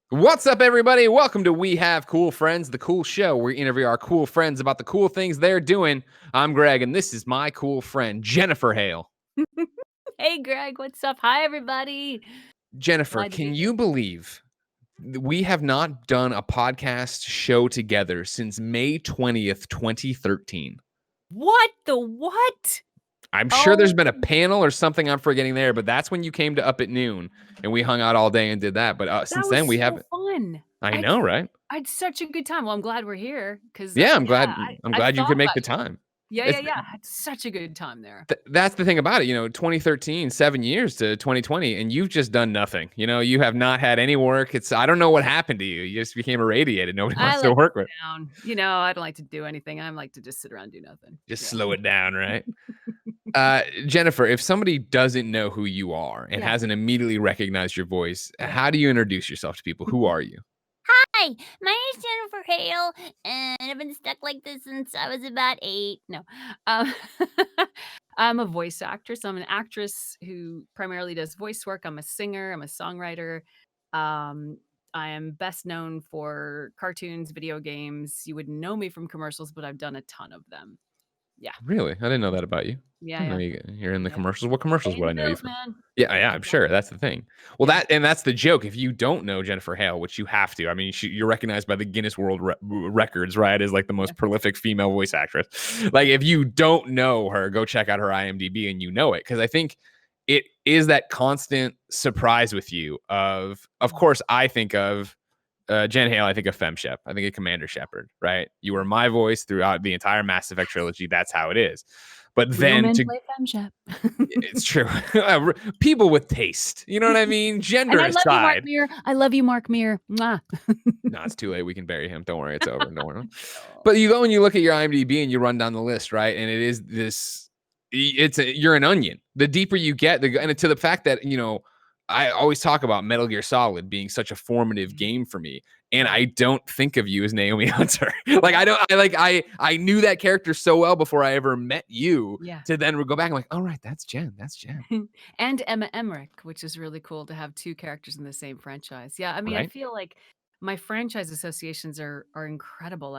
What's up, everybody? Welcome to We Have Cool Friends, the cool show where we interview our cool friends about the cool things they're doing. I'm Greg, and this is my cool friend, Jennifer Hale. Hey, Greg, what's up? Hi, everybody. Jennifer, can you believe we have not done a podcast show together since May 20th, 2013? What the what? I'm sure there's been a panel or something I'm forgetting there, but that's when you came to Up at Noon, and we hung out all day and did that. But since then, we haven't. Fun. I know, right? I had such a good time. Well, I'm glad we're here because I'm glad you could make the time. Yeah. I had such a good time there. That's the thing about it. 2013, 7 years to 2020, and you've just done nothing. You have not had any work. I don't know what happened to you. You just became irradiated. Nobody wants to work with. I don't like to do anything. I like to just sit around and do nothing. Just slow it down, right? Jennifer, if somebody doesn't know who you are and hasn't immediately recognized your voice, how do you introduce yourself to people? Who are you? Hi, my name is Jennifer Hale, and I've been stuck like this since I was about 8. No, I'm a voice actress. I'm an actress who primarily does voice work. I'm a singer. I'm a songwriter. I am best known for cartoons, video games. You wouldn't know me from commercials, but I've done a ton of them. Yeah. Really? I didn't know that about you. Yeah. You're in the commercials. What commercials would I know you from? Man. Yeah, I'm sure. That's the thing. Well, that's the joke. If you don't know Jennifer Hale, which you have to, I mean, you're recognized by the Guinness World Records, right, as like the most prolific female voice actress. Like, if you don't know her, go check out her IMDb and you know it. Because I think it is that constant surprise with you of course, I think of Jen Hale, I think of FemShep. I think of Commander Shepard, right? You were my voice throughout the entire Mass Effect trilogy. That's how it is. But then to play FemShep. It's true. People with taste. You know what I mean? Gender aside. I love you, Mark Meir. Mwah. No, it's too late. We can bury him. Don't worry. It's over. Don't worry. But you go and you look at your IMDb and you run down the list, right? And it is this, you're an onion. The deeper you get, and to the fact that, I always talk about Metal Gear Solid being such a formative game for me, and I don't think of you as Naomi Hunter. I knew that character so well before I ever met you. Yeah. To then go back and like, oh right, that's Jen. That's Jen. And Emma Emmerich, which is really cool to have two characters in the same franchise. Yeah, I mean, right? I feel like my franchise associations are incredible.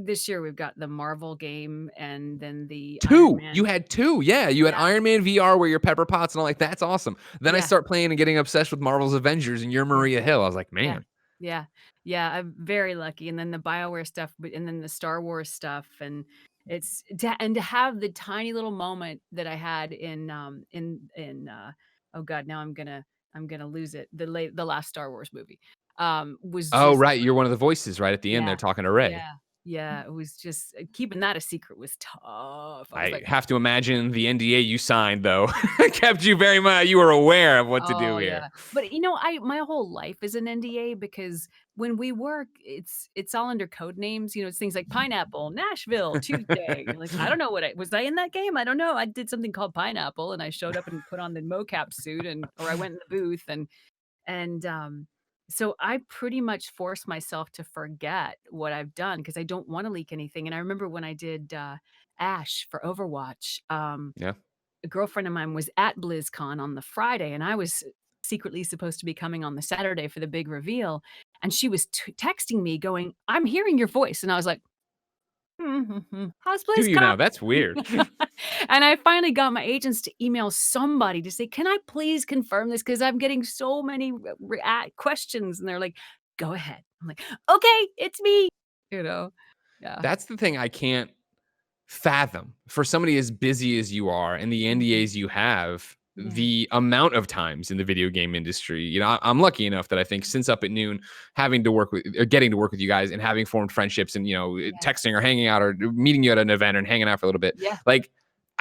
This year we've got the Marvel game and then the two. You had two. Yeah. You had Iron Man VR where you're Pepper Potts and all, like, that's awesome. Then I start playing and getting obsessed with Marvel's Avengers and you're Maria Hill. I was like, man. Yeah. I'm very lucky. And then the BioWare stuff, and then the Star Wars stuff. And it's to have the tiny little moment that I had in oh God, now I'm gonna lose it. The last Star Wars movie was right. You're one of the voices right at the end there talking to Rey. Yeah, it was just keeping that a secret was tough. I have to imagine the NDA you signed, though, kept you very much. You were aware of what to do here. Yeah. But my whole life is an NDA because when we work, it's all under code names. It's things like Pineapple, Nashville, Tuesday. Like, I don't know was I in that game? I don't know. I did something called Pineapple, and I showed up and put on the mocap suit, or I went in the booth and so I pretty much force myself to forget what I've done because I don't want to leak anything. And I remember when I did Ash for Overwatch, a girlfriend of mine was at BlizzCon on the Friday, and I was secretly supposed to be coming on the Saturday for the big reveal. And she was texting me going, "I'm hearing your voice." And I was like, how's BlizzCon? Do you know? That's weird. And I finally got my agents to email somebody to say, "Can I please confirm this? Because I'm getting so many questions." And they're like, "Go ahead." I'm like, "Okay, it's me." Yeah. That's the thing I can't fathom. For somebody as busy as you are and the NDAs you have, the amount of times in the video game industry, I'm lucky enough that I think since Up at Noon, getting to work with you guys and having formed friendships and, texting or hanging out or meeting you at an event and hanging out for a little bit. Yeah. Like,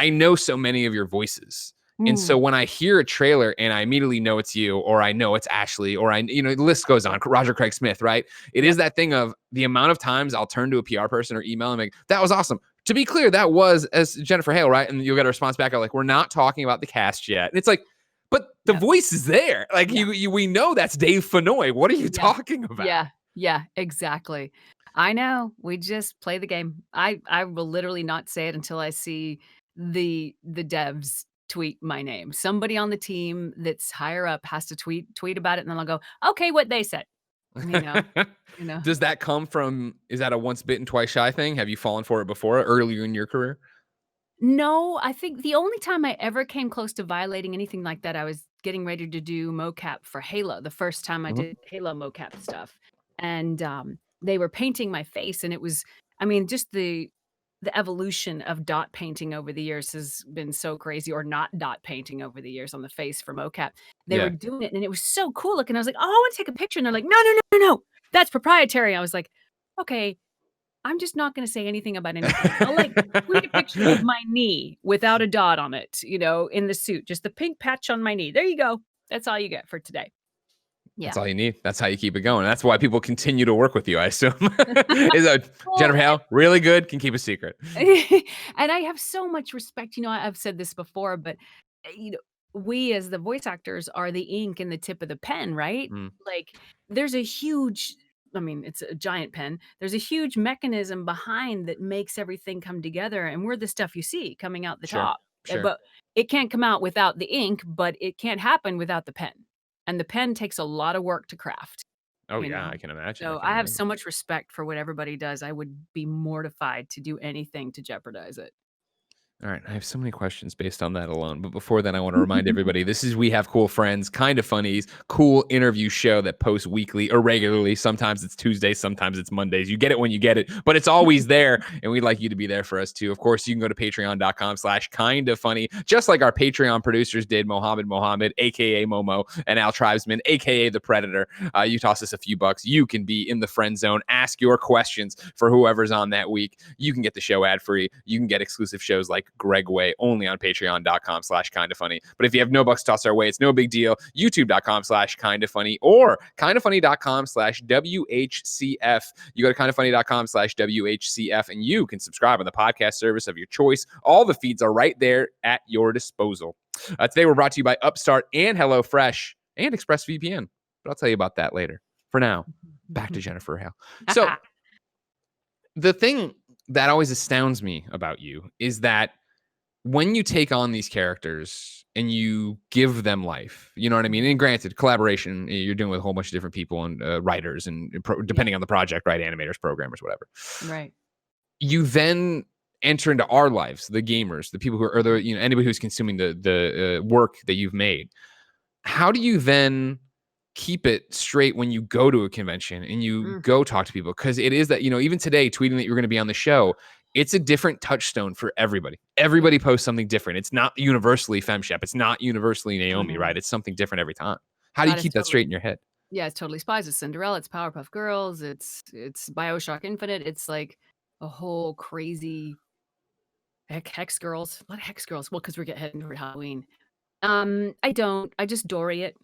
I know so many of your voices. And so when I hear a trailer and I immediately know it's you, or I know it's Ashley, or the list goes on, Roger Craig Smith, right? It is that thing of the amount of times I'll turn to a PR person or email and like, that was awesome. To be clear, that was as Jennifer Hale, right? And you'll get a response back of like, we're not talking about the cast yet. And it's like, but the voice is there. Like we know that's Dave Fennoy. What are you talking about? Yeah, exactly. I know. We just play the game. I will literally not say it until I see the devs tweet my name. Somebody on the team that's higher up has to tweet about it, and then I'll go, okay, what they said. You know, you know. Does that come from, is that a once bitten, twice shy thing? Have you fallen for it before earlier in your career? No, I think the only time I ever came close to violating anything like that, I was getting ready to do mocap for Halo, the first time I Mhm. did Halo mocap stuff. And they were painting my face, and it was, I mean, just the evolution of dot painting over the years has been so crazy, or not dot painting over the years on the face for mocap. They were Yeah. doing it, and it was so cool looking. I was like, oh, I want to take a picture. And they're like, no, no, no, no, no. That's proprietary. I was like, okay, I'm just not gonna say anything about anything. I'll, like, tweet a picture of my knee without a dot on it, in the suit, just the pink patch on my knee. There you go. That's all you get for today. That's Yeah. all you need. That's how you keep it going. That's why people continue to work with you, I assume. Is Well, Jennifer Hale really good, can keep a secret. and I have so much respect, I've said this before, but, we as the voice actors are the ink in the tip of the pen, right? Mm, Like, there's a huge I mean, it's a giant pen. There's a huge mechanism behind that makes everything come together, and we're the stuff you see coming out the sure, top. sure. But it can't come out without the ink, but it can't happen without the pen. And the pen takes a lot of work to craft, Oh you yeah, know? I can imagine. I So can I have imagine. so much respect for what everybody does. I would be mortified to do anything to jeopardize it. All right, I have so many questions based on that alone. But before that, I want to remind everybody this is We Have Cool Friends, Kind of Funnies, cool interview show that posts weekly or regularly. Sometimes it's Tuesdays, sometimes it's Mondays. You get it when you get it, but it's always there. And we'd like you to be there for us too. Of course, you can go to patreon.com/kind of funny, just like our Patreon producers did, Mohammed, aka Momo, and Al Tribesman, aka the Predator. You toss us a few bucks, you can be in the friend zone. Ask your questions for whoever's on that week. You can get the show ad free. You can get exclusive shows like Greg Way only on patreon.com/kind of funny. But if you have no bucks tossed our way, it's no big deal. YouTube.com/kind of funny or kindoffunny.com/WHCF. You go to kindoffunny.com/WHCF and you can subscribe on the podcast service of your choice. All the feeds are right there at your disposal. Today we're brought to you by Upstart and HelloFresh and ExpressVPN. But I'll tell you about that later. For now, back to Jennifer Hale. So the thing that always astounds me about you is that when you take on these characters and you give them life, you know what I mean? And granted, collaboration, you're doing with a whole bunch of different people and writers and depending on the project, right? Animators, programmers, whatever. Right. You then enter into our lives, the gamers, the people who are, anybody who's consuming the work that you've made. How do you then keep it straight when you go to a convention and you Mm. go talk to people? Because it is that, even today, tweeting that you're going to be on the show, it's a different touchstone for everybody. Everybody posts something different. It's not universally FemShep. It's not universally Naomi, right? It's something different every time. How do you God, it's keep that totally straight in your head? Yeah, it's totally Spies, it's Cinderella, it's Powerpuff Girls, it's BioShock Infinite, it's like a whole crazy Hex Girls. A lot of Hex Girls. Well, because we're getting heading toward Halloween. I just Dory it.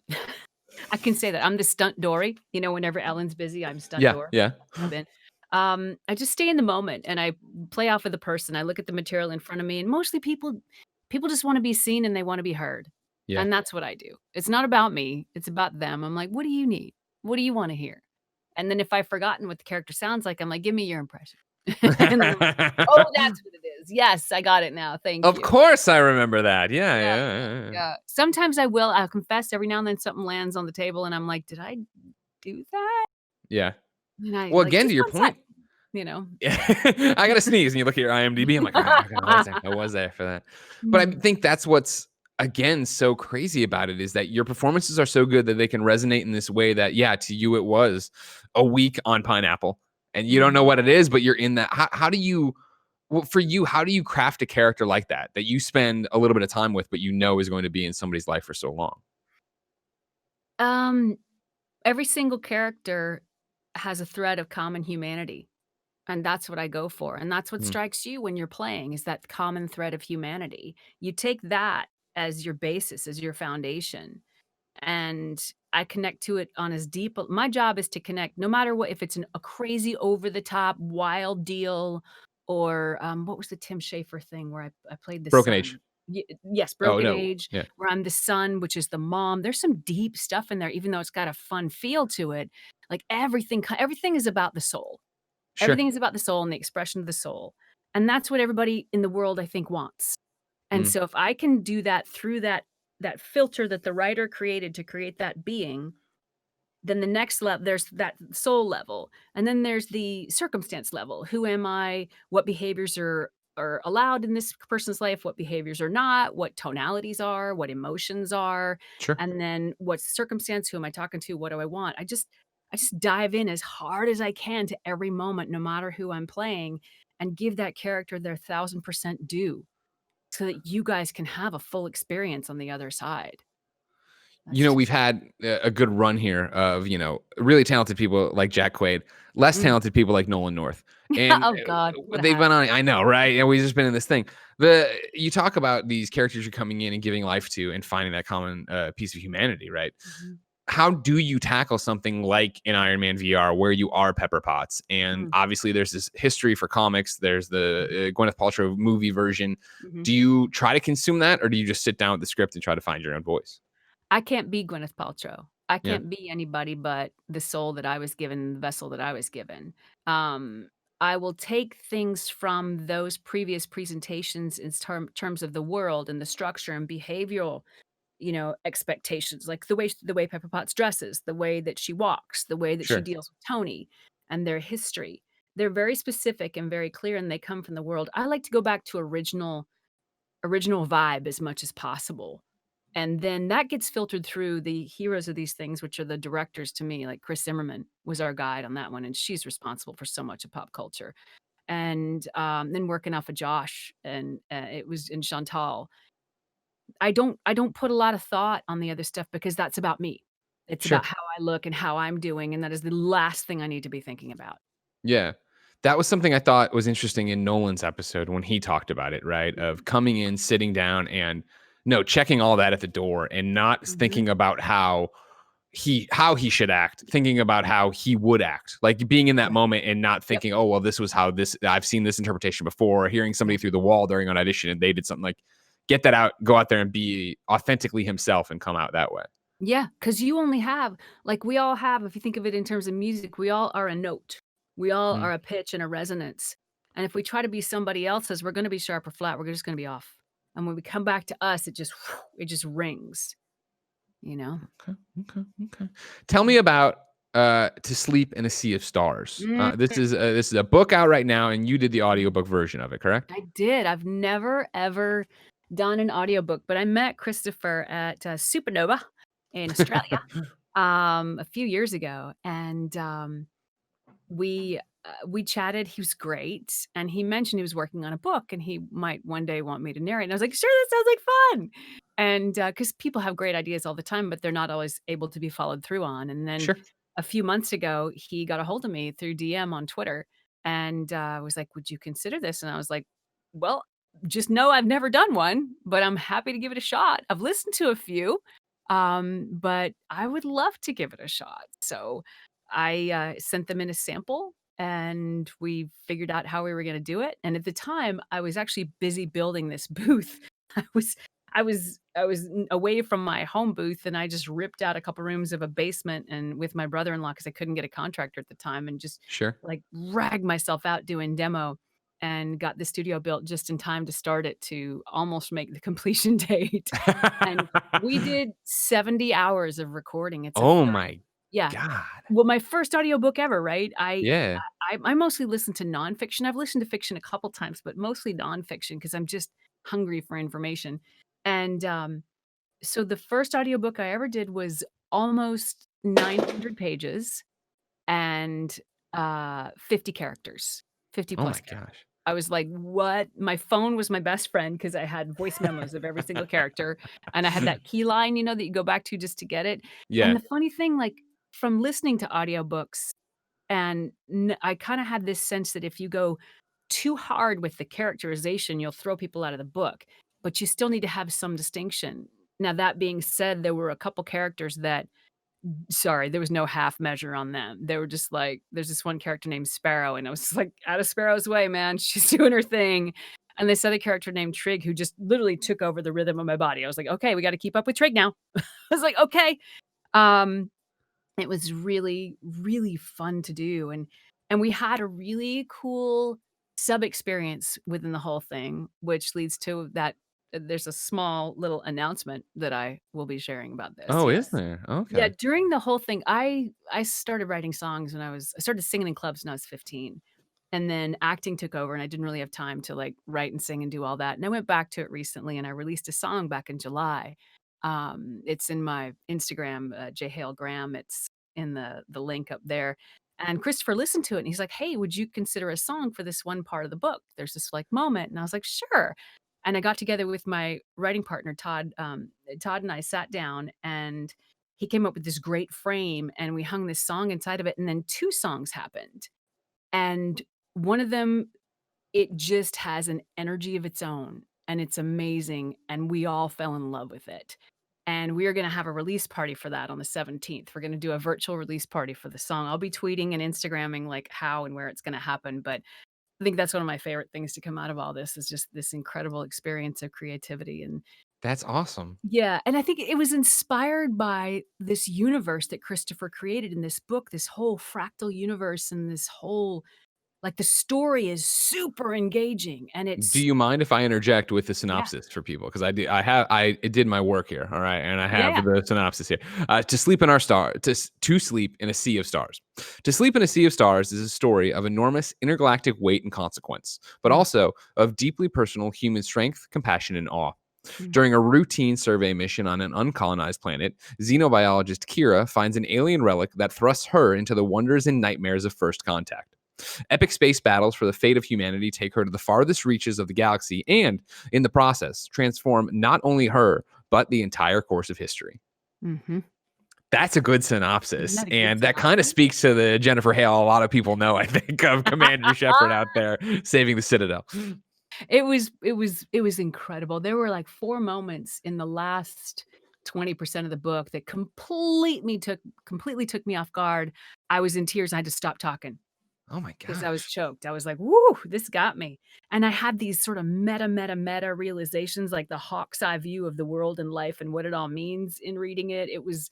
I can say that. I'm the stunt Dory. Whenever Ellen's busy, I'm stunt Yeah, Dory. yeah, I've been. I just stay in the moment and I play off of the person. I look at the material in front of me, and mostly people just want to be seen and they want to be heard. yeah. And that's what I do. It's not about me, it's about them. I'm like, what do you need? What do you want to hear? And then if I've forgotten what the character sounds like, I'm like, give me your impression. And they're like, oh, that's what it is. Yes, I got it now. Thank Of you. course, I remember that. Yeah, Yeah, yeah. yeah. Sometimes I'll confess every now and then something lands on the table and I'm like, did I do that? Yeah. And I Well, like again, to just your one point, sec, you know. yeah, I gotta sneeze, and you look at your IMDb. I'm like, I was there for that. But I think that's what's again so crazy about it is that your performances are so good that they can resonate in this way. That to you it was a week on Pineapple, and you don't know what it is, but you're in that. How do you? Well, for you, how do you craft a character like that you spend a little bit of time with, but is going to be in somebody's life for so long? Every single character has a thread of common humanity. And that's what I go for. And that's what Mm. strikes you when you're playing is that common thread of humanity. You take that as your basis, as your foundation. And I connect to it on as deep. My job is to connect no matter what, if it's a crazy over the top wild deal or what was the Tim Schafer thing where I played the Broken son? Age. Yes, Oh Broken no. Age, Yeah. where I'm the son, which is the mom. There's some deep stuff in there, even though it's got a fun feel to it. Like everything is about the soul. Sure. Everything is about the soul and the expression of the soul. And that's what everybody in the world, I think, wants. And so if I can do that through that filter that the writer created to create that being, then the next level, there's that soul level, and then there's the circumstance level. Who am I? What behaviors are allowed in this person's life? What behaviors are not? What tonalities are? What emotions are? Sure. And then what's the circumstance? Who am I talking to? What do I want? I just dive in as hard as I can to every moment, no matter who I'm playing, and give that character their 1000% due, so that you guys can have a full experience on the other side. You That's know, we've just had a good run here of, really talented people like Jack Quaid, less mm. talented people like Nolan North. And Oh god, what a they've hack. been on, I know, right? And we've just been in this thing. You talk about these characters you're coming in and giving life to and finding that common piece of humanity, right? Mhm. How do you tackle something like an Iron Man VR where you are Pepper Potts? And Mm, obviously, there's this history for comics. There's the Gwyneth Paltrow movie version. mhm. Do you try to consume that, or do you just sit down with the script and try to find your own voice? I can't be Gwyneth Paltrow. I Yeah, can't be anybody but the soul that I was given, the vessel that I was given. Um, I will take things from those previous presentations in terms of the world and the structure and behavioral, expectations, like the way Pepper Potts dresses, the way that she walks, the way that she sure, deals with Tony and their history. They're very specific and very clear, and they come from the world. I like to go back to original vibe as much as possible. And then that gets filtered through the heroes of these things, which are the directors to me, like Chris Zimmerman was our guide on that one, and she's responsible for so much of pop culture. And then working off of Josh and it was in Chantal. I don't put a lot of thought on the other stuff because that's about me. It's about sure. how I look and how I'm doing, and that is the last thing I need to be thinking about. Yeah. That was something I thought was interesting in Nolan's episode when he talked about it, right? Of coming in, sitting down, and no, checking all that at the door and not Mhm. thinking about how he should act, thinking about how he would act. Like being in that Yeah. moment and not Yep. thinking, "Oh, well, this was how this I've seen this interpretation before," or hearing Yeah. somebody through the wall during an audition and they did something like get that out, go out there and be authentically himself and come out that way. Yeah, because you only have like, we all have, if you think of it in terms of music, we all are a note. We all Mm, are a pitch and a resonance. And if we try to be somebody else's, we're gonna be sharp or flat, we're just gonna be off. And when we come back to us, it just rings, you know? okay, okay, okay. Tell me about To Sleep in a Sea of Stars. Mm, This is a book out right now, and you did the audiobook version of it, correct? I did. I've never, ever done an audiobook, but I met Christopher at, Supernova in Australia, a few years ago, and, we chatted. He was great, and he mentioned he was working on a book, and he might one day want me to narrate. And I was like, "Sure, that sounds like fun." And because people have great ideas all the time, but they're not always able to be followed through on. And then Sure. a few months ago, he got a hold of me through DM on Twitter, and was like, "Would you consider this?" And I was like, "Well, just know I've never done one, but I'm happy to give it a shot. I've listened to a few, but I would love to give it a shot." So I sent them in a sample and we figured out how we were going to do it. And at the time, I was actually busy building this booth. I was away from my home booth, and I just ripped out a couple rooms of a basement and with my brother-in-law because I couldn't get a contractor at the time, and just Sure. like ragged myself out doing demo and got the studio built just in time to start it to almost make the completion date. And we did 70 hours of recording. It's a Oh 30, my yeah. god. Well, my first audiobook ever, right? Yeah. I mostly listen to nonfiction. I've listened to fiction a couple times, but mostly nonfiction because 'cause I'm just hungry for information. And, so the first audiobook I ever did was almost 900 pages and, 50 characters, 50 Oh plus my characters. gosh. I was like, "What?" My phone was my best friend because I had voice memos of every single character, and I had that key line, that you go back to just to get it. And Yeah. the funny thing, like, from listening to audiobooks, and I kinda had this sense that if you go too hard with the characterization, you'll throw people out of the book, but you still need to have some distinction. Now, that being said, there were a couple characters that, sorry, there was no half measure on them. They were just like, there's this one character named Sparrow, and I was just like, "Out of Sparrow's way, man. She's doing her thing." And this other character named Trig, who just literally took over the rhythm of my body. I was like, "Okay, we gotta keep up with Trig now." I was like, "Okay." Um, it was really, really fun to do, and we had a really cool sub experience within the whole thing, which leads to that there's a small little announcement that I will be sharing about this. Oh, is Yes. there? Yeah, Okay. during the whole thing, I started writing songs when I started singing in clubs when I was 15. And then acting took over and I didn't really have time to like write and sing and do all that. And I went back to it recently and I released a song back in July. It's in my Instagram, J Hale Graham. It's in the link up there. And Christopher listened to it and he's like, "Hey, would you consider a song for this one part of the book? There's this like moment." And I was like, "Sure." And I got together with my writing partner, Todd. Todd and I sat down and he came up with this great frame and we hung this song inside of it. And then two songs happened. And one of them, it just has an energy of its own, and it's amazing, and we all fell in love with it. And we are gonna have a release party for that on the 17th. We're gonna do a virtual release party for the song. I'll be tweeting and Instagramming, like, how and where it's gonna happen, but I think that's one of my favorite things to come out of all this is just this incredible experience of creativity, and That's awesome. yeah, and I think it was inspired by this universe that Christopher created in this book, this whole fractal universe and this whole like, the story is super engaging, and Do it's you mind if I interject with the yeah. synopsis for people? Because I did my work here, all right, and I Yeah, have yeah. the synopsis here. To sleep in our star, to sleep in a sea of stars. To sleep in a sea of stars is a story of enormous intergalactic weight and consequence, but Mm, also of deeply personal human strength, compassion, and awe. mm, During a routine survey mission on an uncolonized planet, xenobiologist Kira finds an alien relic that thrusts her into the wonders and nightmares of first contact. Epic space battles for the fate of humanity take her to the farthest reaches of the galaxy and, in the process, transform not only her, but the entire course of history. mhm. That's a good Isn't synopsis. that a good And that kind of synopsis? speaks to the Jennifer Hale a lot of people know, I think, of Commander Shepard out there saving the Citadel. It was incredible. There were, like, 4 moments in the last 20% of the book that completely took me off guard. I was in tears, I had to stop talking. Oh my 'Cause I was gosh. choked. I was like, "Woo, this got me." And I had these sort of meta realizations, like the hawk's eye view of the world and life and what it all means in reading it. It was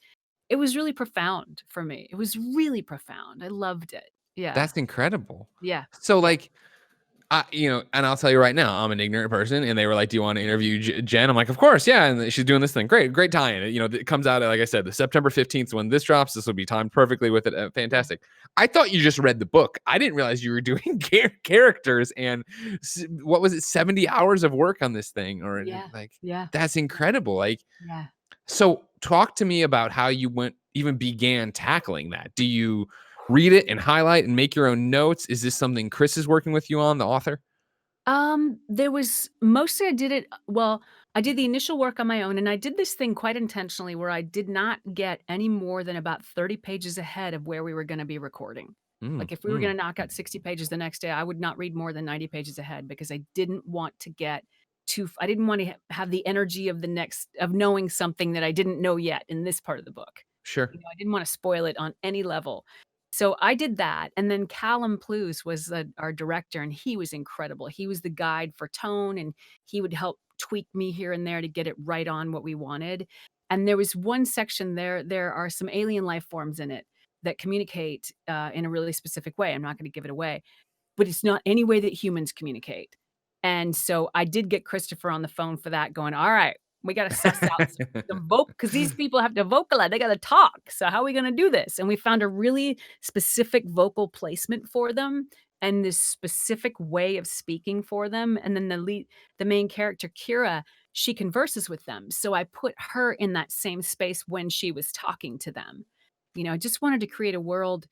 really profound for me. It was really profound. I loved it. Yeah. That's incredible. Yeah. So, Yeah. like, and I'll tell you right now, I'm an ignorant person, and they were like, "Do you want to interview Jen?" I'm like, "Of course, yeah." And she's doing this thing. Great, great tie-in. It comes out like I said, the September 15th when this drops. This will be timed perfectly with it. Yeah. Fantastic. I thought you just read the book. I didn't realize you were doing characters and what was it, 70 hours of work on this thing, or Yeah. like Yeah. that's incredible. Like, Yeah. so talk to me about how you even began tackling that. Do you read it and highlight and make your own notes? Is this something Chris is working with you on, the author? There was mostly I did it well, I did the initial work on my own, and I did this thing quite intentionally where I did not get any more than about 30 pages ahead of where we were gonna be recording. Mm, Like, if we were mm, gonna knock out 60 pages the next day, I would not read more than 90 pages ahead because I didn't want to get I didn't want to have the energy of knowing something that I didn't know yet in this part of the book. sure. I didn't wanna spoil it on any level. So I did that, and then Callum Plews was our director, and he was incredible. He was the guide for tone, and he would help tweak me here and there to get it right on what we wanted. And there was one section there are some alien life forms in it that communicate, in a really specific way. I'm not gonna give it away, but it's not any way that humans communicate. And so I did get Christopher on the phone for that going, "All right, we gotta suss out some because these people have to vocalize, they gotta talk. So how are we gonna do this?" And we found a really specific vocal placement for them and this specific way of speaking for them. And then the main character, Kira, she converses with them. So I put her in that same space when she was talking to them. I just wanted to create a world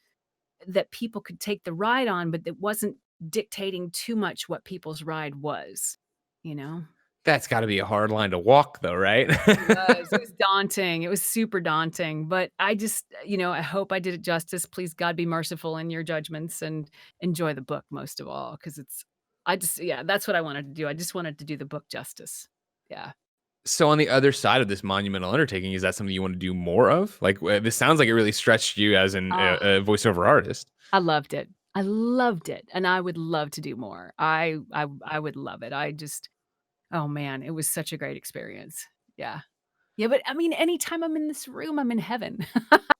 that people could take the ride on, but that wasn't dictating too much what people's ride was, you know? That's got to be a hard line to walk, though, right? It was daunting, it was super daunting, but I just, I hope I did it justice. Please, God, be merciful in your judgments and enjoy the book most of all, because yeah, that's what I wanted to do. I just wanted to do the book justice. Yeah. So, on the other side of this monumental undertaking, is that something you want to do more of? Like, this sounds like it really stretched you as a voiceover artist. I loved it. I loved it, and I would love to do more. I would love it. Oh, man, it was such a great experience. Yeah. Yeah, but, I mean, anytime I'm in this room, I'm in heaven.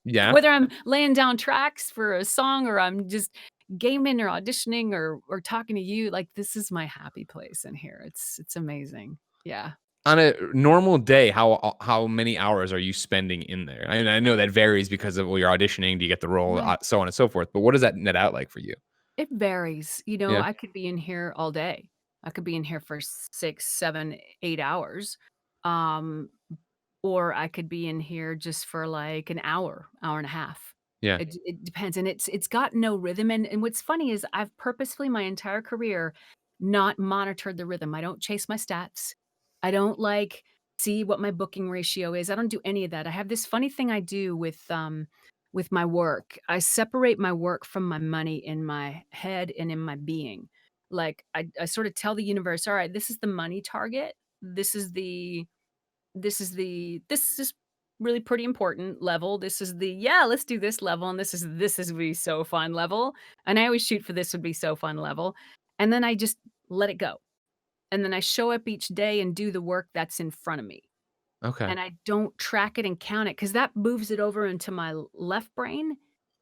Yeah. Whether I'm laying down tracks for a song or I'm just gaming or auditioning or talking to you, like, this is my happy place in here. It's amazing. Yeah. On a normal day, how many hours are you spending in there? And I know that varies because of, well, you're auditioning, do you get the role, Right. so on and so forth. But what does that net out like for you? It varies. You know, Yeah. I could be in here all day. I could be in here for 6, 7, 8 hours. Um, or I could be in here just for like an hour, hour and a half. Yeah. It depends. And it's got no rhythm. And what's funny is I've purposefully my entire career not monitored the rhythm. I don't chase my stats. I don't like see what my booking ratio is. I don't do any of that. I have this funny thing I do with my work. I separate my work from my money in my head and in my being. Like I sort of tell the universe, all right, this is the money target. This is really pretty important level. This is the yeah, let's do this level, and this is be so fun level. And I always shoot for this would be so fun level. And then I just let it go. And then I show up each day and do the work that's in front of me. Okay. And I don't track it and count it because that moves it over into my left brain,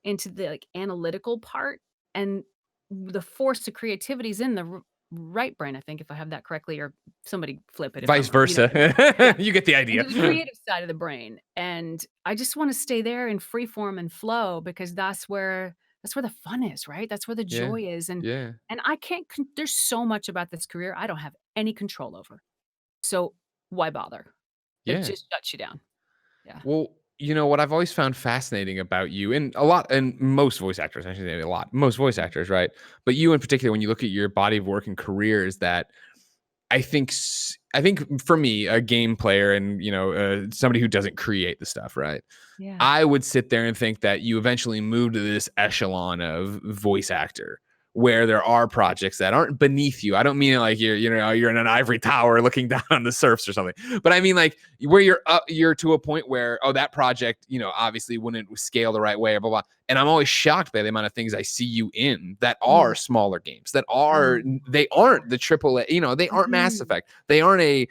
into the, like, analytical part, and the force of creativity is in the right brain, I think, if I have that correctly, or somebody flip it if I'm Vice wrong, versa. Yeah, You get the idea. into the creative side of the brain, and I just wanna stay there in free form and flow because that's where the fun is, right? That's where the Yeah. joy is, Yeah. and I can't there's so much about this career I don't have any control over, so why bother? It Yeah. just shuts you down. Yeah. Well, what I've always found fascinating about you, and a lot, and most voice actors, I should say a lot, most voice actors, right? But you in particular, when you look at your body of work and career, is that I think for me, a game player and somebody who doesn't create the stuff, right? Yeah. I would sit there and think that you eventually move to this echelon of voice actor where there are projects that aren't beneath you. I don't mean like you're in an ivory tower looking down on the surfs or something. But I mean like where you're to a point where, oh, that project, obviously wouldn't scale the right way or blah blah. And I'm always shocked by the amount of things I see you in that are Mm. smaller games, that Oh, they sure. aren't the triple A, they aren't Mass Mhm. Effect. They aren't a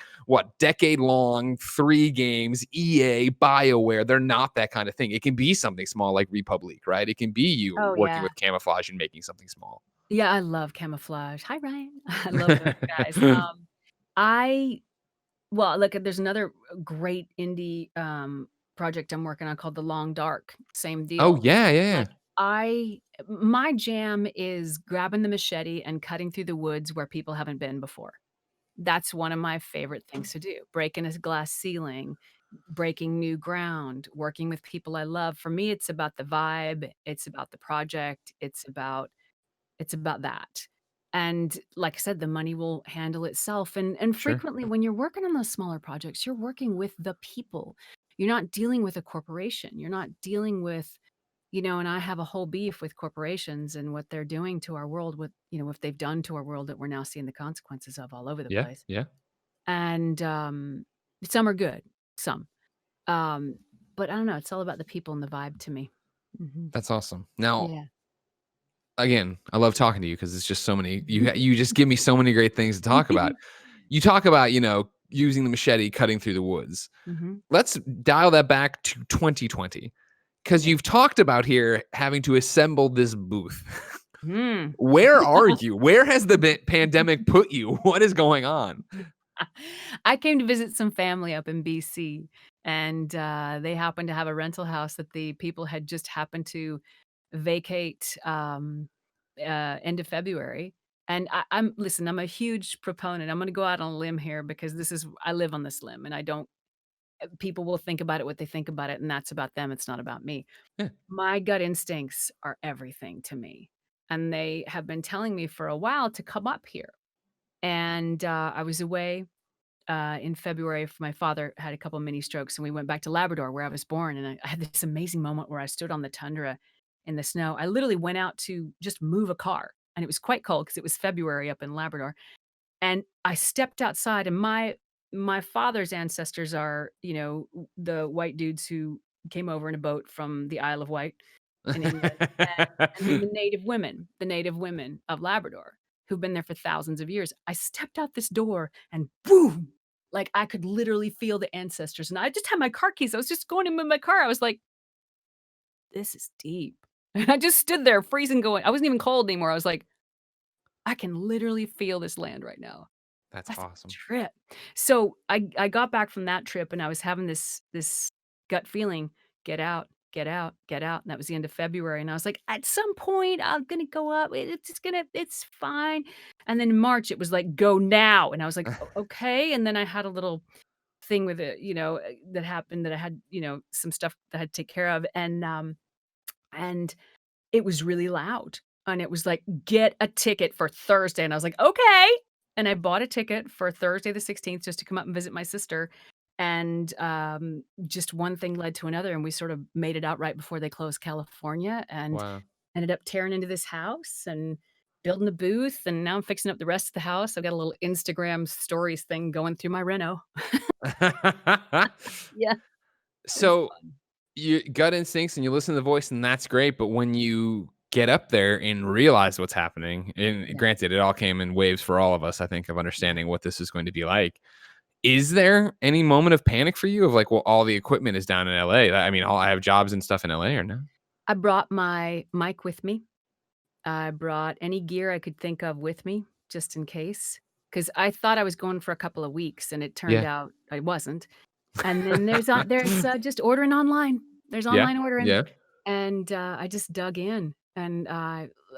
decade long 3 games, EA, BioWare. They're not that kind of thing. It can be something small like Republic, right? It can be you Oh, working yeah. with camouflage and making something small. Yeah, I love Camouflage. Hi, Ryan. I love those guys. I well, look, there's another great indie, project I'm working on called The Long Dark. Same Oh deal. yeah, yeah, Like, my jam is grabbing the machete and cutting through the woods where people haven't been before. That's one of my favorite things to do. Breaking a glass ceiling, breaking new ground, working with people I love. For me, it's about the vibe, it's about the project, it's about that. And like I said, the money will handle itself. And sure, frequently when you're working on those smaller projects, you're working with the people. You're not dealing with a corporation. You're not dealing with, and I have a whole beef with corporations and what they're doing to our world, what they've done to our world that we're now seeing the consequences of all over the yeah, place. yeah. And some are good, some. Um, but I don't know. It's all about the people and the vibe to me. Hmm. That's awesome. Now, Yeah. again, I love talking to you because it's just so many. You just give me so many great things to talk about. You talk about using the machete, cutting through the woods. Hmm. Let's dial that back to 2020 because Yeah. you've talked about here having to assemble this booth. Mm. Where are you? Where has the pandemic put you? What is going on? I came to visit some family up in BC, and they happened to have a rental house that the people had just happened to vacate end of February. And I'm a huge proponent. I'm going to go out on a limb here because I live on this limb, and I don't. People will think about it what they think about it, and that's about them. It's not about me. Yeah, My gut instincts are everything to me, and they have been telling me for a while to come up here. And I was away in February. For my father had a couple mini strokes, and we went back to Labrador, where I was born. And I had this amazing moment where I stood on the tundra in the snow. I literally went out to just move a car, and it was quite cold because it was February up in Labrador. And I stepped outside, and my father's ancestors are, the white dudes who came over in a boat from the Isle of Wight in England, and then the native women of Labrador who've been there for thousands of years. I stepped out this door and boom, like I could literally feel the ancestors. And I just had my car keys. I was just going in my car. I was like, this is deep. And I just stood there freezing going. I wasn't even cold anymore. I was like, I can literally feel this land right now. That's That's a awesome. trip. So I got back from that trip and I was having this gut feeling, get out, get out, get out. And that was the end of February. And I was like, at some point I'm gonna go up. It's fine. And then in March it was like, go now. And I was like, Okay. And then I had a little thing with it, that happened that I had, some stuff that I had to take care of. And it was really loud, and it was like, "Get a ticket for Thursday," and I was like, "Okay," and I bought a ticket for Thursday the 16th just to come up and visit my sister, and, just one thing led to another, and we sort of made it out right before they closed California, and Wow. ended up tearing into this house and building a booth, and now I'm fixing up the rest of the house. I've got a little Instagram stories thing going through my reno. Yeah, it's So fun. you gut instincts and you listen to the voice and that's great, but when you get up there and realize what's happening, and Yeah, granted it all came in waves for all of us, I think, of yeah. understanding what this is going to be like. Is there any moment of panic for you of like, well, all the equipment is down in LA? I mean, all I have jobs and stuff in LA or no? I brought my mic with me. I brought any gear I could think of with me just in case, because I thought I was going for a couple of weeks, and it turned Yeah. out I wasn't. And then just ordering online. There's Yeah. online ordering, Yeah. and, I just dug in, and,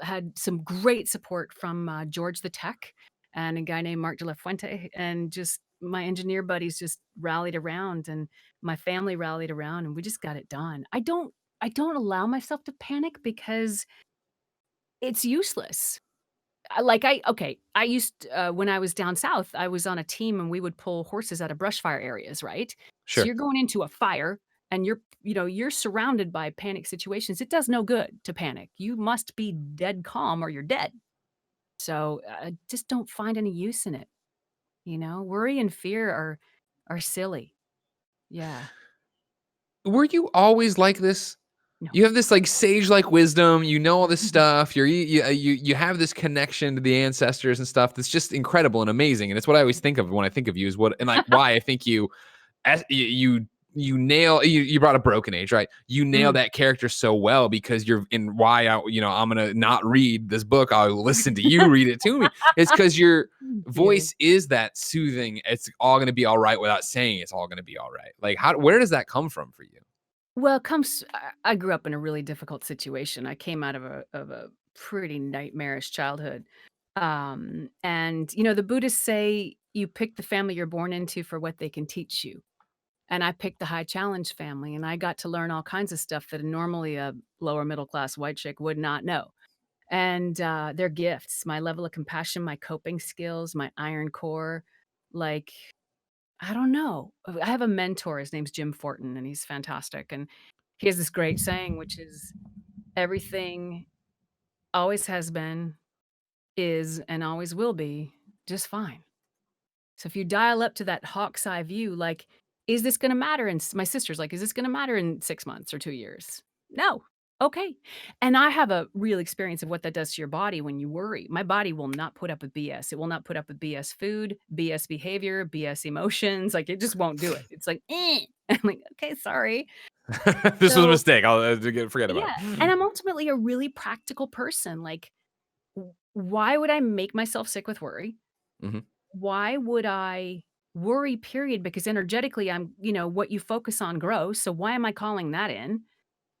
had some great support from, George the Tech and a guy named Mark de la Fuente, and just my engineer buddies just rallied around, and my family rallied around, and we just got it done. I don't allow myself to panic because it's useless. I used when I was down south, I was on a team and we would pull horses out of brush fire areas, right? So Sure. you're going into a fire and you're surrounded by panic situations. It does no good to panic. You must be dead calm or you're dead. So I just don't find any use in it. Worry and fear are silly. Yeah. Were you always like this? No. You have this like sage-like wisdom. You know all this Mhm. stuff. You have this connection to the ancestors and stuff. That's just incredible and amazing. And it's what I always think of when I think of you is what and like why I think you nail you brought a broken age, right? You nail Mm. that character so well because you're in why I'm gonna not read this book. I'll listen to you read it to me. It's because your Thank you. voice is that soothing. It's all gonna be all right without saying it's all gonna be all right. Like where does that come from for you? Well, it comes I grew up in a really difficult situation. I came out of a pretty nightmarish childhood. And the Buddhists say you pick the family you're born into for what they can teach you. And I picked the high challenge family and I got to learn all kinds of stuff that normally a lower middle class white chick would not know. And their gifts, my level of compassion, my coping skills, my iron core, like I don't know. I have a mentor, his name's Jim Fortin, and he's fantastic, and he has this great saying, which is, "Everything always has been, is, and always will be just fine." So if you dial up to that hawk's eye view, like, is this gonna matter my sister's like, "Is this gonna matter in 6 months or 2 years?" "No." "Okay." And I have a real experience of what that does to your body when you worry. My body will not put up with BS. It will not put up with BS food, BS behavior, BS emotions, like, it just won't do it. It's like, "Eh." I'm like, "Okay, sorry." This was a So mistake. I'll forget about yeah, and it. I'm ultimately a really practical person, like, why would I make myself sick with worry? Mhm. Why would I worry, period? Because energetically, what you focus on grows. So why am I calling that in?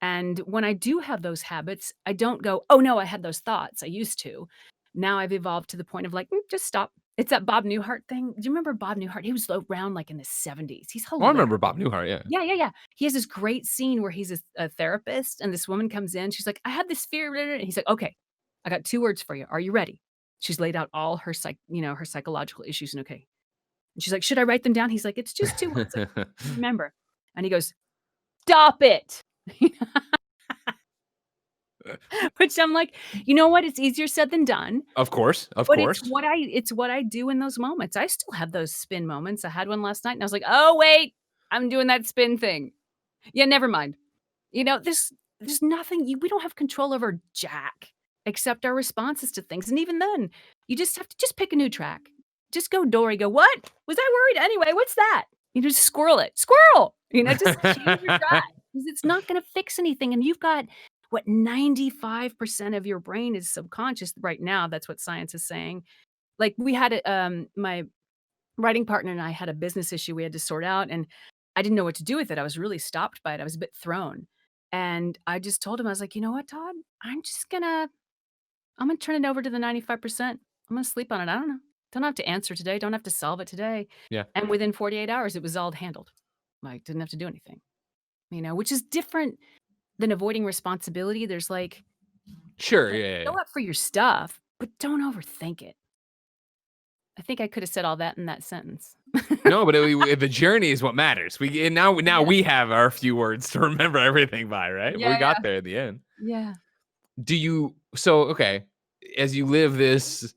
And when I do have those habits, I don't go, oh no, I had those thoughts. I used to. Now I've evolved to the point of like, just stop. It's that Bob Newhart thing. Do you remember Bob Newhart? He was around like in the 70s. He's Oh, I hilarious. remember Bob Newhart, yeah. Yeah, yeah, yeah. He has this great scene where he's a therapist and this woman comes in. She's like, I had this fear. And he's like, okay, I got 2 words for you. Are you ready? She's laid out all her psychological issues and okay. And she's like, "Should I write them down?" He's like, "It's just 2 words, like, remember." And he goes, "Stop it." Which I'm like, "You know what? It's easier said than done, Of course, of but it's course. what I do in those moments." I still have those spin moments. I had one last night and I was like, "Oh, wait, I'm doing that spin thing. Yeah, never mind." There's nothing we don't have control over jack except our responses to things, and even then, you just have to just pick a new track. Just go Dory, go, "What? Was I worried? Anyway, what's that?" Just squirrel it. Squirrel! Just change your track 'cause it's not gonna fix anything, and you've got, what, 95% of your brain is subconscious right now, that's what science is saying. Like, we had my writing partner and I had a business issue we had to sort out, and I didn't know what to do with it. I was really stopped by it. I was a bit thrown. And I just told him, I was like, "You know what, Todd? I'm gonna turn it over to the 95%. I'm gonna sleep on it. I don't know. Don't have to answer today. Don't have to solve it today." Yeah. And within 48 hours, it was all handled. Like, didn't have to do anything, which is different than avoiding responsibility. There's like, Sure. Yeah. Yeah. show up for your stuff, but don't overthink it. I think I could have said all that in that sentence. No, but the journey is what matters. We and now Yeah. we have our few words to remember everything by, right? We Yeah, yeah. got there at the end. Yeah. Okay, as you live this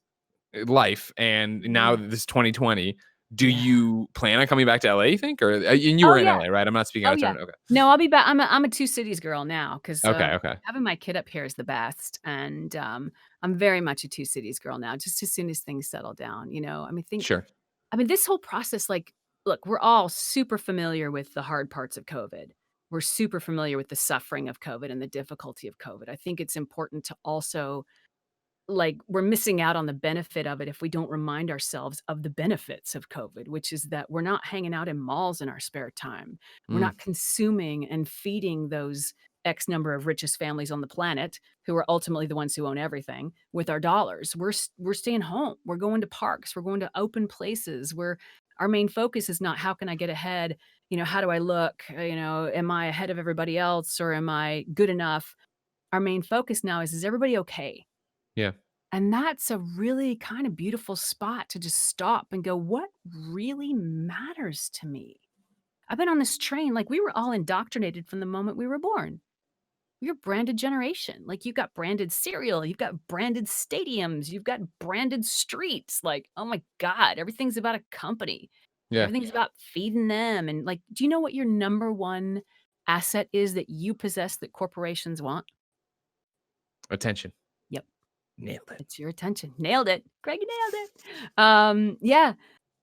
life and now Mhm. this 2020, do Yeah. you plan on coming back to LA, you think? Or and you Oh, were in yeah. LA, right? I'm not speaking out Oh, of yeah. turn. Okay. No, I'll be back. I'm a two cities girl now because Okay. Okay. having my kid up here is the best, and I'm very much a two cities girl now. Just as soon as things settle down, Sure. this whole process, like, look, we're all super familiar with the hard parts of COVID. We're super familiar with the suffering of COVID and the difficulty of COVID. I think it's important to also, like, we're missing out on the benefit of it if we don't remind ourselves of the benefits of COVID, which is that we're not hanging out in malls in our spare time. We're Mm, not consuming and feeding those X number of richest families on the planet, who are ultimately the ones who own everything, with our dollars. We're staying home. We're going to parks. We're going to open places. Our main focus is not how can I get ahead? How do I look? Am I ahead of everybody else or am I good enough? Our main focus now is everybody okay? yeah. And that's a really kind of beautiful spot to just stop and go, what really matters to me? I've been on this train, like we were all indoctrinated from the moment we were born. We're a branded generation. Like you've got branded cereal, you've got branded stadiums, you've got branded streets. Like, oh my God, everything's about a company. Yeah. Everything's about feeding them. And like, do you know what your number one asset is that you possess that corporations want? Attention. Yep. Nailed it. It's your attention. Nailed it. Greg nailed it. Yeah,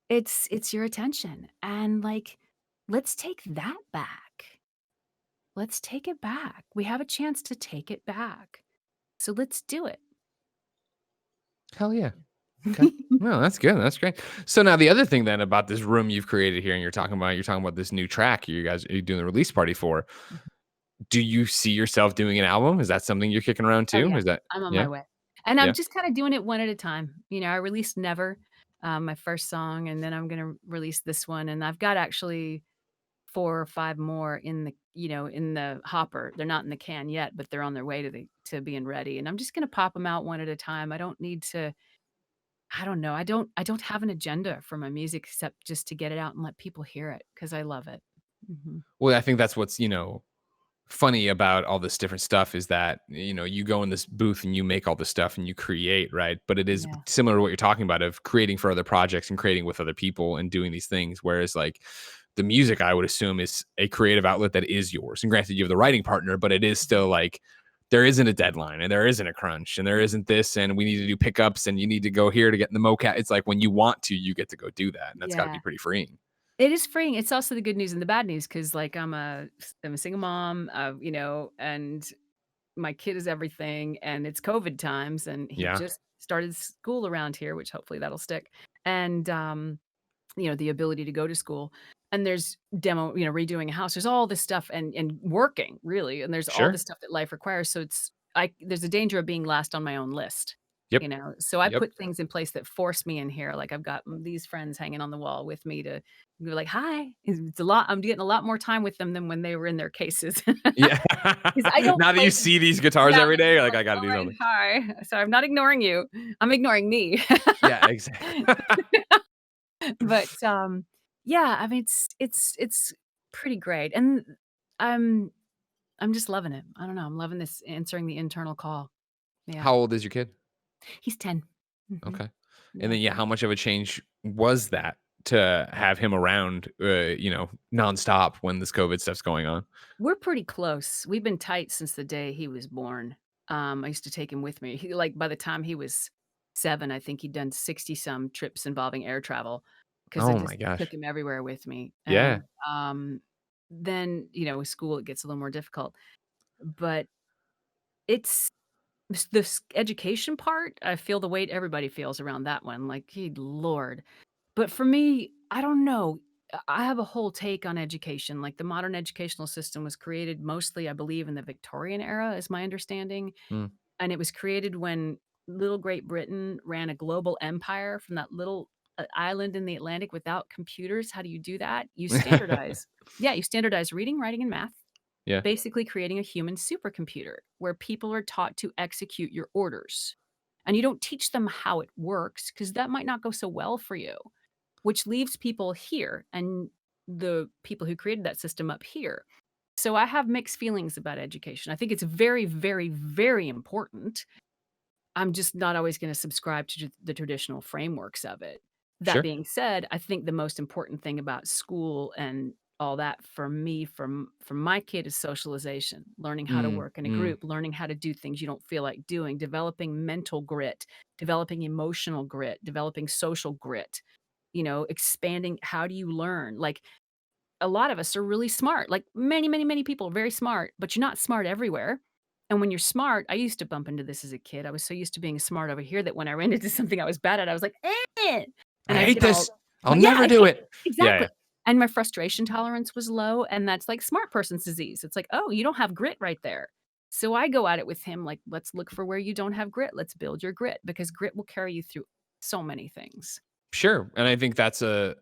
it's your attention. And like, let's take that back. Let's take it back. We have a chance to take it back. So let's do it. Hell yeah. Okay. No, that's good. That's great. So now the other thing then about this room you've created here, and you're talking about this new track you guys are doing the release party for. Do you see yourself doing an album? Is that something you're kicking around Oh, too? yeah. Is that I'm on my yeah? way. And I'm Yeah. just kinda doing it one at a time. I released Never, my first song, and then I'm gonna release this one, and I've got actually 4 or 5 more in the hopper. They're not in the can yet, but they're on their way to being ready, and I'm just gonna pop them out one at a time. I don't need to I don't know. I don't have an agenda for my music except just to get it out and let people hear it because I love it. Mhm. Well, I think that's what's, funny about all this different stuff is that, you go in this booth and you make all this stuff and you create, right? But it is Yeah. similar to what you're talking about of creating for other projects and creating with other people and doing these things. Whereas like the music, I would assume is a creative outlet that is yours. And granted, you have the writing partner, but it is still like there isn't a deadline and there isn't a crunch and there isn't this and we need to do pickups and you need to go here to get in the mocap. It's like when you want to, you get to go do that. And that's got to be Yeah. pretty freeing. It is freeing. It's also the good news and the bad news because, like, I'm a single mom, and my kid is everything, and it's COVID times, and he Yeah. just started school around here, which hopefully that'll stick, and, the ability to go to school, and there's redoing a house. There's all this stuff and working, really, and there's all Sure. this stuff that life requires, so there's a danger of being last on my own list, Yep. So I Yep. put things in place that force me in here, like, I've got these friends hanging on the wall with me to be like, "Hi." It's a lot I'm getting a lot more time with them than when they were in their cases. Yeah. 'Cause I don't Now that play you them. see these guitars Yeah, every day, you're like, like, I got to do "Hi, something. hi." So I'm not ignoring you. I'm ignoring me. Yeah, exactly. But, yeah, I mean, it's pretty great, and I'm I'm just loving it. I don't know, I'm loving this answering the internal call. Yeah. How old is your kid? He's 10. Mhm. Okay. And Yeah. then, yeah, how much of a change was that to have him around, nonstop when this COVID stuff's going on? We're pretty close. We've been tight since the day he was born. I used to take him with me. By the time he was 7, I think he'd done 60 some trips involving air travel because I Oh my just took gosh. him everywhere with me. Yeah. And, then, with school, it gets a little more difficult. But it's education part, I feel the weight everybody feels around that one. Like, good lord. But for me, I don't know. I have a whole take on education. Like the modern educational system was created mostly, I believe, in the Victorian era, is my understanding. Mm. And it was created when little Great Britain ran a global empire from that little island in the Atlantic without computers. How do you do that? You standardize. Yeah, you standardize reading, writing, and math, Yeah. basically creating a human supercomputer where people are taught to execute your orders. And you don't teach them how it works because that might not go so well for you, which leaves people here and the people who created that system up here. So I have mixed feelings about education. I think it's very, very, very important. I'm just not always going to subscribe to the traditional frameworks of it. That Sure. being said, I think the most important thing about school and all that for me, from my kid, is socialization, learning how to Mm, work in a mm. group, learning how to do things you don't feel like doing, developing mental grit, developing emotional grit, developing social grit, expanding how do you learn? Like a lot of us are really smart, like many, many, many people are very smart, but you're not smart everywhere. And when you're smart, I used to bump into this as a kid. I was so used to being smart over here that when I ran into something I was bad at, I was like, eh. I And I'd hate get all, this. I'll yeah, never I do hate it. it. Yeah, Exactly. yeah. And my frustration tolerance was low. And that's like smart person's disease. It's like, oh, you don't have grit right there. So I go at it with him like, let's look for where you don't have grit. Let's build your grit because grit will carry you through so many things. Sure. And I think that's a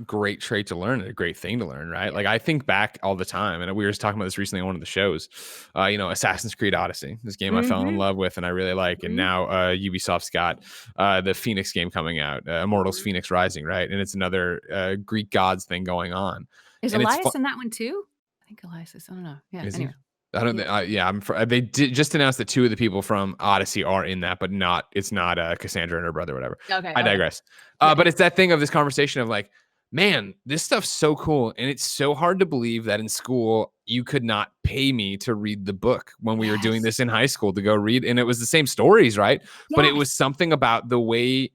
great trait to learn, a great thing to learn, right? Yeah. Like I think back all the time, and we were just talking about this recently on one of the shows. Assassin's Creed Odyssey, this game I fell in Mhm, love with and I really like. And mhm, now Ubisoft's got the Phoenix game coming out, Immortals mhm. Phoenix Rising, right? And it's another Greek gods thing going on. Is And it's fun. Elias in that one too? I think Elias is. I don't know. Yeah. Is he? Anyway. I don't. Yeah. Yeah, they did just announced that two of the people from Odyssey are in that, but not. It's not Cassandra and her brother, whatever. Okay. I Okay. digress. Yeah. But Yeah. it's that thing of this conversation of like, man, this stuff's so cool, and it's so hard to believe that in school you could not pay me to read the book when we were doing Yes. this in high school to go read, and it was the same stories, right? But it was Yes. something about the way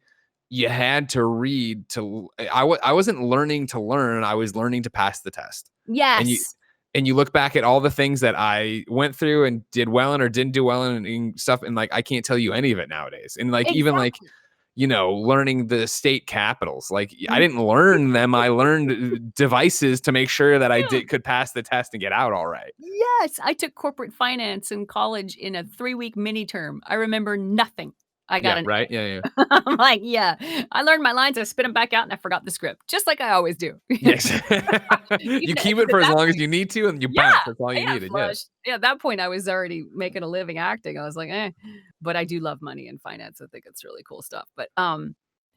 you had to read to. I wasn't learning to learn. I was learning to pass the test, and you Yes. and you look back at all the things that I went through and did well in or didn't do well in and stuff, and like I can't tell you any of it nowadays. And like even like Exactly. learning the state capitals, like I Mhm. didn't learn them. I learned devices to make sure that I Yeah. could pass the test and get out all right. Yes. I took corporate finance in college in a 3-week mini term. I remember nothing. I got Yeah, an right. A. Yeah, yeah, I'm like, yeah. I learned my lines. I spit them back out, and I forgot the script, just like I always do. yes. You Even keep because it at for as that long as point, you need to, and you yeah, bounce. That's all you yeah, needed. Yeah. flush. Yeah, at that point, I was already making a living acting. I was like, "Eh," but I do love money and finance. I think it's really cool stuff. But,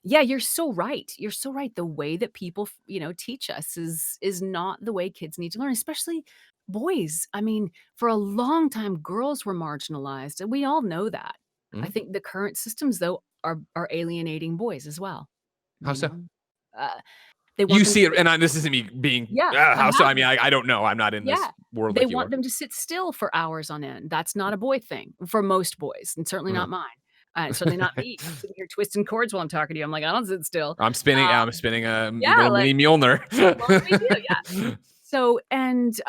yeah, you're so right. You're so right. The way that people, teach us is not the way kids need to learn, especially boys. I mean, for a long time, girls were marginalized, and we all know that. I Mhm. think the current systems, though, are alienating boys as well, How you so? know? Uh, they want You them to see it, sit. and this isn't me being Yeah, I how so. have I mean, I don't know. I'm not in this yeah. world They like you want are. them to sit still for hours on end. That's not a boy thing for most boys, and certainly Uh-huh. not mine. Certainly not me. I'm sitting here twisting cords while I'm talking to you. I'm like, "I don't sit still." I'm Um, spinning a yeah, little like, mini Mjolnir. most we do, yeah. So and,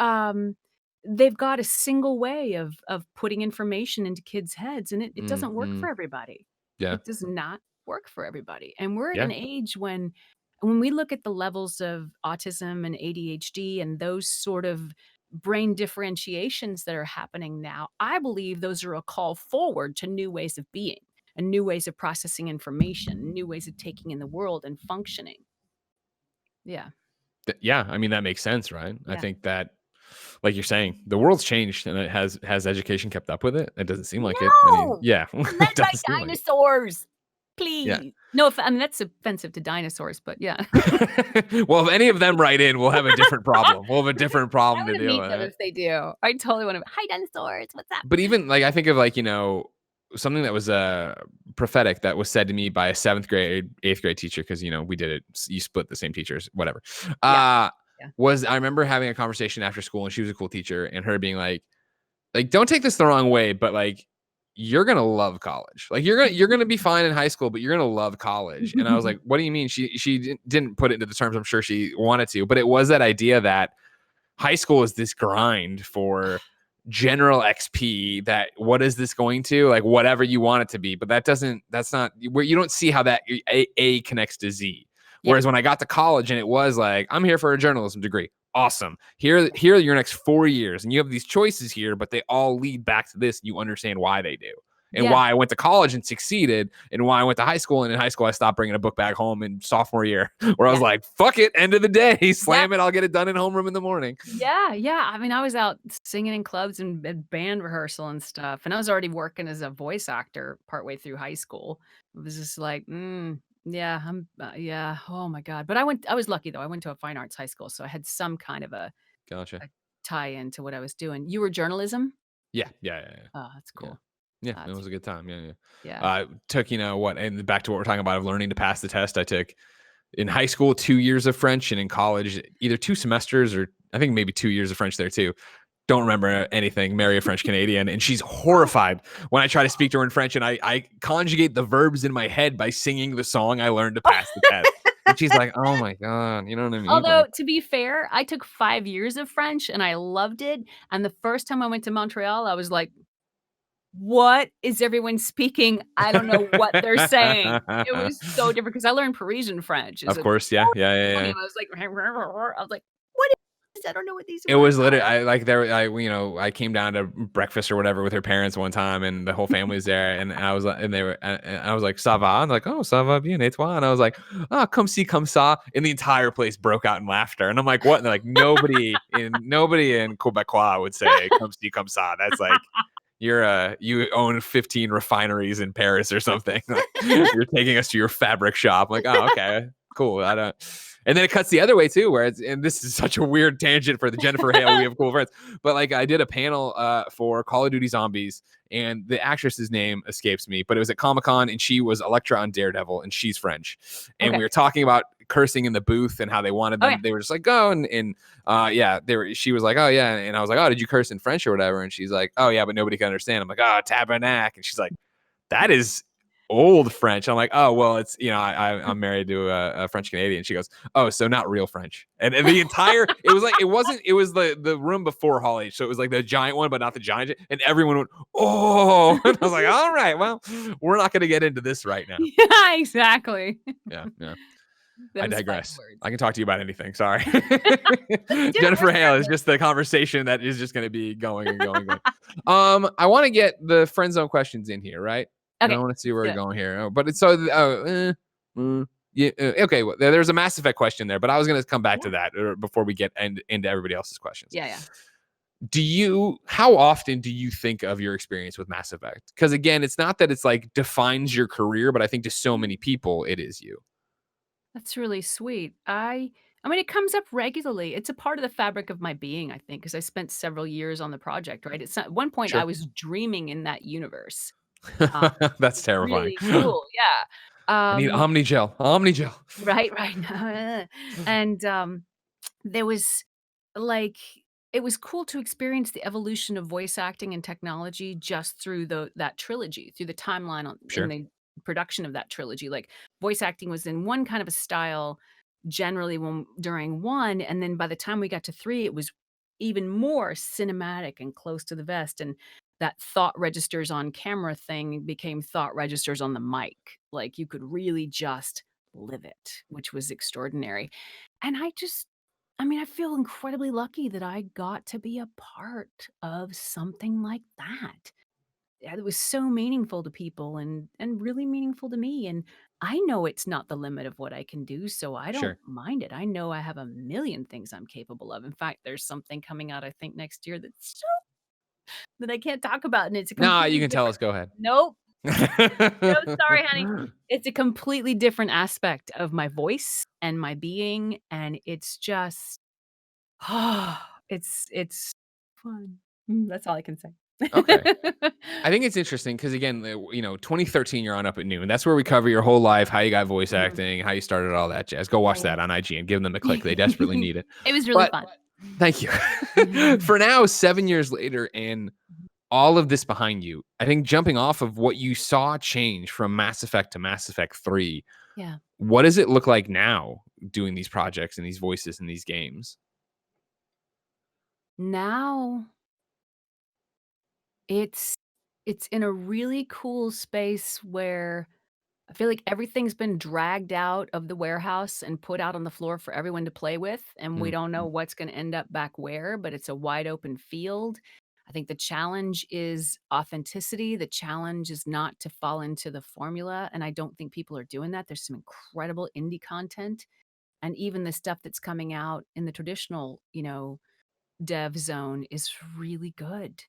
they've got a single way of putting information into kids' heads, and it Mm, doesn't work mm, for everybody. yeah, It does not work for everybody, and we're at yeah. an age when we look at the levels of autism and ADHD and those sort of brain differentiations that are happening now, I believe those are a call forward to new ways of being and new ways of processing information, new ways of taking in the world and functioning. Yeah, Yeah, I mean, that makes sense, right? I yeah. think that, like you're saying, the world's changed, and it has education kept up with it? It doesn't seem like it. I mean, No! yeah, We're led it by doesn't seem like it. dinosaurs. Yeah. Please. No, I mean, that's offensive to dinosaurs, but yeah. Well, if any of them write in, we'll have a different problem. We'll have a different I problem to wanna deal meet with, them right? if they do. I totally wanna Hi, dinosaurs. What's up? But even like I think of like, something that was prophetic that was said to me by a 7th grade, 8th grade teacher, because we did it, you split the same teachers, whatever. yeah, yeah. Was I remember having a conversation after school, and she was a cool teacher, and her being like, don't take this the wrong way, but like you're gonna love college. Like you're gonna be fine in high school, but you're gonna love college. And I was like, what do you mean? She didn't put it into the terms I'm sure she wanted to, but it was that idea that high school is this grind for general XP, that what is this going to, like, whatever you want it to be, but that's not where you don't see how that A connects to Z. Yeah. Whereas when I got to college and it was like, I'm here for a journalism degree. Awesome. Here are your next 4 years, and you have these choices here, but they all lead back to this. You understand why they do, and Yeah. why I went to college and succeeded, and why I went to high school. And in high school, I stopped bringing a book back home in sophomore year, where I was Yeah. like, "Fuck it, end of the day, slam Yeah. it. I'll get it done in homeroom in the morning." Yeah, yeah. I mean, I was out singing in clubs and band rehearsal and stuff, and I was already working as a voice actor partway through high school. It was just like, yeah, yeah. Oh my god. But I was lucky though. I went to a fine arts high school, so I had some kind of Gotcha. a tie into what I was doing. You were journalism? Yeah, yeah, yeah, yeah. Oh, that's Yeah. cool. Yeah, it That's was a good time. Yeah, yeah. yeah. Took, what, and back to what we're talking about of learning to pass the test. I took in high school 2 years of French, and in college either 2 semesters or I think maybe 2 years of French there too. Don't remember anything. Marry a French Canadian, and she's horrified when I try to speak to her in French, and I conjugate the verbs in my head by singing the song I learned to pass the test. And she's like, "Oh my god," you know what I mean? Although, Like, to be fair, I took 5 years of French and I loved it, and the first time I went to Montreal, I was like, "What is everyone speaking? I don't know what they're saying." It was so different because I learned Parisian French. Is of a course, yeah, yeah, yeah, funny. yeah. I was like, I was like, "What is this? I don't know what these It words was literally are." I like there I came down to breakfast or whatever with her parents one time, and the whole family was there, and I was like, and they were and I was like, "Ça va?" And like, "Oh, ça va bien et toi?" And I was like, "Ah, comme ci comme ça," and the entire place broke out in laughter. And I'm like, "What?" And they're like, nobody in Quebecois would say comme ci comme ça. That's like you own 15 refineries in Paris or something. Like, you're taking us to your fabric shop. I'm like, "Oh, okay, cool." I don't. And then it cuts the other way too, where and this is such a weird tangent for the Jennifer Hale. We have cool friends, but like I did a panel for Call of Duty Zombies, and the actress's name escapes me, but it was at Comic-Con, and she was Elektra on Daredevil, and she's French, and Okay. we were talking about cursing in the booth and how they wanted Oh, them. yeah. They were just like, "Go," and yeah, they were. She was like, "Oh yeah," and I was like, "Oh, did you curse in French or whatever?" And she's like, "Oh yeah, but nobody can understand." I'm like, "Oh, tabernacle," and she's like, "That is old French." I'm like, "Oh well, it's I'm married to a French Canadian." She goes, "Oh, so not real French." And the entire it was the room before Hall H, so it was like the giant one, but not the giant. And everyone went, "Oh," and I was like, "All right, well, we're not going to get into this right now." Yeah, exactly. Yeah, yeah. I Those fighting digress. words. I can talk to you about anything. Sorry. Let's do it. Jennifer Hale is just the conversation that is just going to be going and going. And going. I want to get the friend zone questions in here, right? And I Okay, want to see where let's we're do it. going here. But it's yeah. Okay. Well, there's a Mass Effect question there, but I was going to come back to Yeah. that before we get into everybody else's questions. Yeah, yeah. How often do you think of your experience with Mass Effect? Because again, it's not that it's like defines your career, but I think to so many people, it is you. That's really sweet. I mean, it comes up regularly. It's a part of the fabric of my being, I think, because I spent several years on the project, right? At one point, I Sure. was dreaming in that universe. That's terrifying. Really cool, yeah. I need Omnigel. Omnigel. Right, right. And, there was, like it was cool to experience the evolution of voice acting and technology just through that trilogy, through the timeline in Sure. the production of that trilogy. Like, voice acting was in one kind of a style generally during 1, and then by the time we got to 3, it was even more cinematic and close to the vest, and that thought registers on camera thing became thought registers on the mic. Like, you could really just live it, which was extraordinary. And I mean, I feel incredibly lucky that I got to be a part of something like that. Yeah, it was so meaningful to people and really meaningful to me, and I know it's not the limit of what I can do, so I don't Sure. mind it. I know I have a million things I'm capable of. In fact, there's something coming out, I think, next year that's so that I can't talk about, and it's a Nah, you completely can tell different. us. Go ahead. Nope. No, sorry, honey. It's a completely different aspect of my voice and my being, and it's just it's fun. That's all I can say. Okay. I think it's interesting because again, 2013, you're on Up at Noon. That's where we cover your whole life, how you got voice Mhm. acting, how you started all that jazz. Go watch that on IG and give them the click. They desperately need it. It was really But fun. thank you. For now, 7 years later, and all of this behind you, I think jumping off of what you saw change from Mass Effect to Mass Effect 3, Yeah. what does it look like now doing these projects and these voices in these games? Now it's it's in a really cool space where I feel like everything's been dragged out of the warehouse and put out on the floor for everyone to play with, and we don't know Mhm. what's gonna end up back where, but it's a wide open field. I think the challenge is authenticity. The challenge is not to fall into the formula, and I don't think people are doing that. There's some incredible indie content, and even the stuff that's coming out in the traditional, dev zone is really good.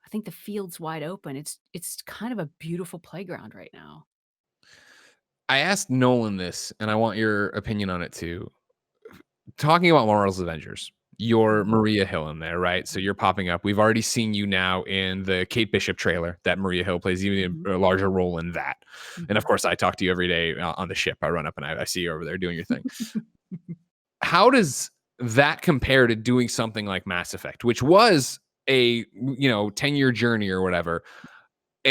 I think the field's wide open. It's kind of a beautiful playground right now. I asked Nolan this, and I want your opinion on it too. Talking about Marvel's Avengers, you're Mhm, Maria Hill in there, right? So mhm, you're popping up. We've already seen you now in the Kate Bishop trailer that Maria Hill plays even mhm, a larger role in that. And of mhm. course, I talk to you every day on the ship. I run up and I see you over there doing your thing. How does that compare to doing something like Mass Effect, which was a 10-year journey or whatever,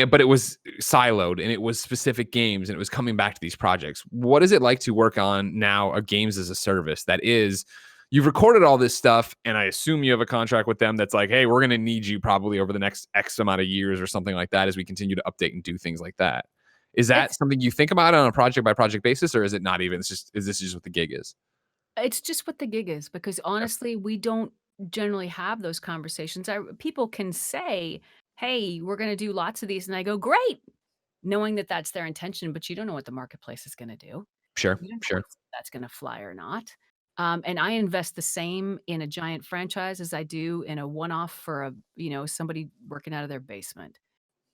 but it was siloed and it was specific games and it was coming back to these projects. What is it like to work on now a games as a service that is you've recorded all this stuff and I assume you have a contract with them that's like, hey, we're going to need you probably over the next X amount of years or something like that as we continue to update and do things like that. Is that It's something you think about on a project by project basis, or is it not even? Is this just what the gig is? it's just what the gig is because Okay. honestly, we don't generally have those conversations. People can say, "Hey, we're gonna do lots of these," and I go, "Great," knowing that that's their intention, but you don't know what the marketplace is gonna do. Sure, You don't know sure, what's that's gonna fly or not. And I invest the same in a giant franchise as I do in a one-off for somebody working out of their basement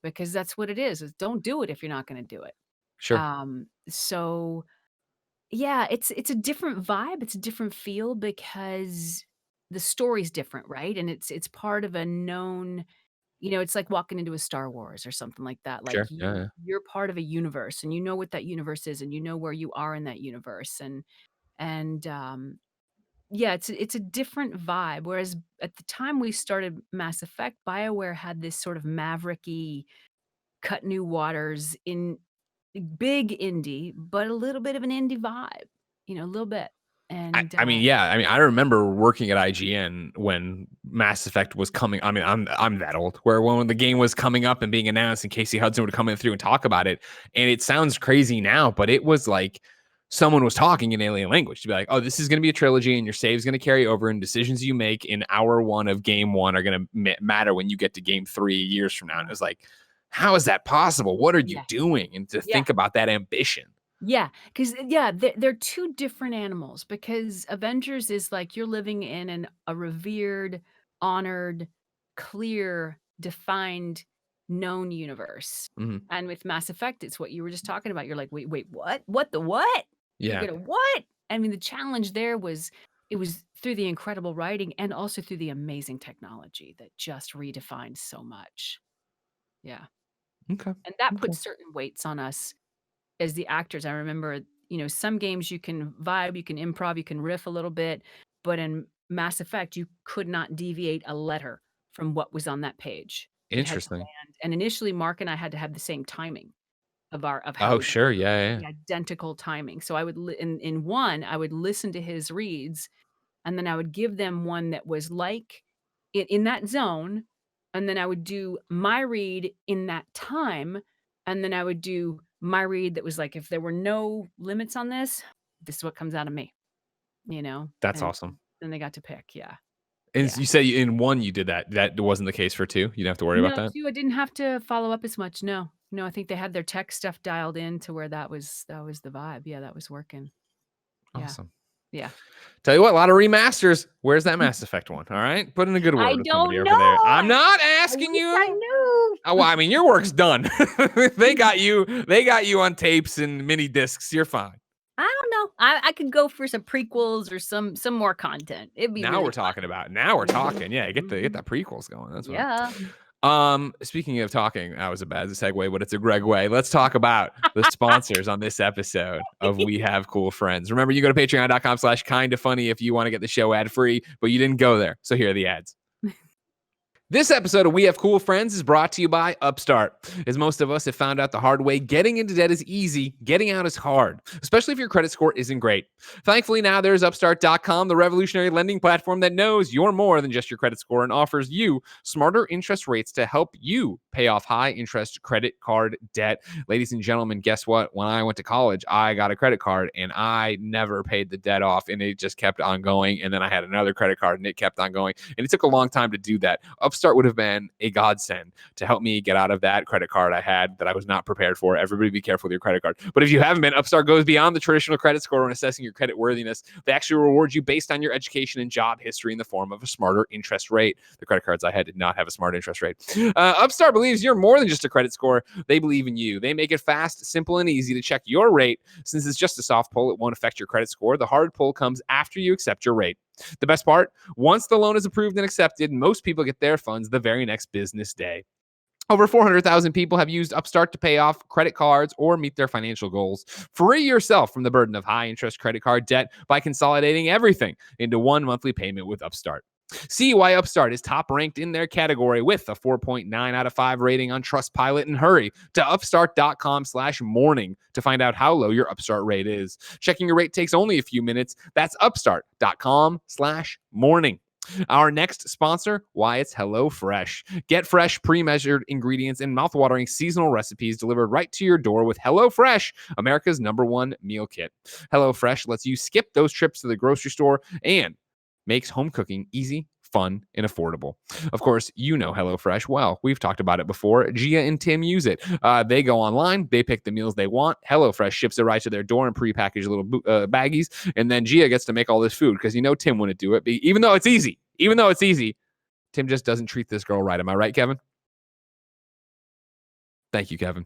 because that's what it is don't do it if you're not gonna do it. sure, So yeah, it's a different vibe, it's a different feel because the story's different, right? And it's part of a known it's like walking into a Star Wars or something like that. Like sure. Yeah, yeah. you're part of a universe and you know what that universe is and you know where you are in that universe. And yeah, it's a different vibe. Whereas at the time we started Mass Effect, BioWare had this sort of mavericky cut new waters in big indie, but a little bit of an indie vibe, a little bit. And, I mean, yeah. I mean, I remember working at IGN when Mass Effect was coming. I mean, I'm that old. Where when the game was coming up and being announced, and Casey Hudson would come in through and talk about it, and it sounds crazy now, but it was like someone was talking in alien language to be like, "Oh, this is going to be a trilogy, and your save's going to carry over, and decisions you make in hour one of game one are going to matter when you get to game 3 years from now." And it was like, how is that possible? What are you yeah, doing? And to yeah, think about that ambition. yeah, because yeah, they're 2 different animals because Avengers is like you're living in a revered, honored, clear, defined, known universe. Mhm. And with Mass Effect, it's what you were just talking about. You're like, "Wait, what? What the what? You're Yeah, gonna what?" I mean, the challenge there was it was through the incredible writing and also through the amazing technology that just redefined so much. Yeah, okay, and that okay. puts certain weights on us as the actors. I remember, some games you can vibe, you can improv, you can riff a little bit, but in Mass Effect, you could not deviate a letter from what was on that page. It had to Interesting. land. And initially, Mark and I had to have the same timing of how Oh, we sure. delivered, Yeah, yeah, yeah. the identical timing. So I would in one, I would listen to his reads and then I would give them one that was like in that zone, and then I would do my read in that time, and then I would do my read that was like, if there were no limits on this is what comes out of me, That's and awesome. then they got to pick. Yeah. And Yeah. you say in 1 you did that. That wasn't the case for 2? You don't have to worry about No, that? 2, I didn't have to follow up as much. No. No, I think they had their tech stuff dialed in to where that was the vibe. Yeah, that was working. Yeah. Awesome. Yeah. Tell you what, a lot of remasters. Where's that Mass Effect one? All right? Put in a good I word with somebody don't know. over there. I'm not I asking wish I you. knew. Oh, well, I mean, your work's done. They got you on tapes and mini discs. You're fine. I don't know. I could go for some prequels or some more content. It'd be Now really we're fun. talking about. Now we're Mhm, talking. Yeah, get mhm. that prequels going. That's what I'm. Yeah. Speaking of talking, that was a bad segue, but it's a Greg way. Let's talk about the sponsors on this episode of We Have Cool Friends. Remember, you go to patreon.com/kindafunny if you want to get the show ad free, but you didn't go there. So here are the ads. This episode of We Have Cool Friends is brought to you by Upstart. As most of us have found out the hard way, getting into debt is easy, getting out is hard, especially if your credit score isn't great. Thankfully, now there's Upstart.com, the revolutionary lending platform that knows you're more than just your credit score and offers you smarter interest rates to help you pay off high interest credit card debt. Ladies and gentlemen, guess what? When I went to college, I got a credit card and I never paid the debt off, and it just kept on going. And then I had another credit card and it kept on going. And it took a long time to do that. Upstart would have been a godsend to help me get out of that credit card I had that I was not prepared for. Everybody be careful with your credit card. But if you haven't been, Upstart goes beyond the traditional credit score when assessing your credit worthiness. They actually reward you based on your education and job history in the form of a smarter interest rate. The credit cards I had did not have a smart interest rate. Upstart believes you're more than just a credit score. They believe in you. They make it fast, simple, and easy to check your rate. Since it's just a soft pull, it won't affect your credit score. The hard pull comes after you accept your rate. The best part, once the loan is approved and accepted, most people get their funds the very next business day. Over 400,000 people have used Upstart to pay off credit cards or meet their financial goals. Free yourself from the burden of high-interest credit card debt by consolidating everything into one monthly payment with Upstart. See why Upstart is top ranked in their category with a 4.9 out of 5 rating on Trustpilot, and hurry to upstart.com/morning to find out how low your Upstart rate is. Checking your rate takes only a few minutes. That's upstart.com/morning. Our next sponsor, why it's HelloFresh. Get fresh, pre-measured ingredients and mouthwatering seasonal recipes delivered right to your door with HelloFresh, America's #1 meal kit. HelloFresh lets you skip those trips to the grocery store and makes home cooking easy, fun, and affordable. Of course, you know HelloFresh well. We've talked about it before. Gia and Tim use it. They go online, they pick the meals they want. HelloFresh ships it right to their door in prepackaged little baggies, and then Gia gets to make all this food because Tim wouldn't do it. Even though it's easy, Tim just doesn't treat this girl right. Am I right, Kevin? Thank you, Kevin.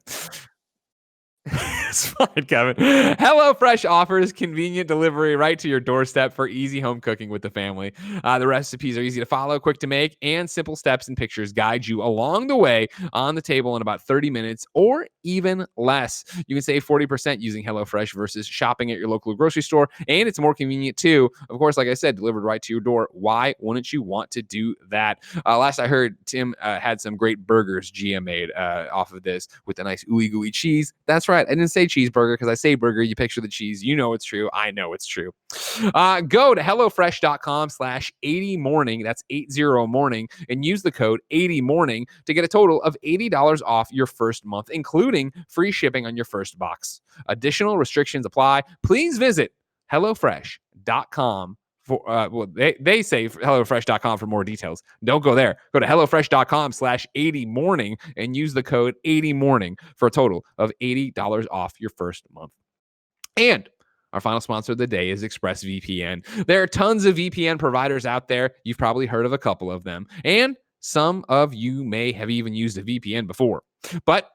It's fine, Kevin. HelloFresh offers convenient delivery right to your doorstep for easy home cooking with the family. The recipes are easy to follow, quick to make, and simple steps and pictures guide you along the way on the table in about 30 minutes or even less. You can save 40% using HelloFresh versus shopping at your local grocery store, and it's more convenient too. Of course, like I said, delivered right to your door. Why wouldn't you want to do that? Last I heard, Tim had some great burgers Gia made off of this with a nice ooey gooey cheese. That's right. I didn't say cheeseburger because I say burger. You picture the cheese. You know it's true. I know it's true. Go to HelloFresh.com/80morning. That's 80morning, and use the code 80morning to get a total of $80 off your first month, including free shipping on your first box. Additional restrictions apply. Please visit HelloFresh.com. They say HelloFresh.com for more details. Don't go there. Go to HelloFresh.com/80morning and use the code 80morning for a total of $80 off your first month. And our final sponsor of the day is ExpressVPN. There are tons of VPN providers out there. You've probably heard of a couple of them. And some of you may have even used a VPN before. But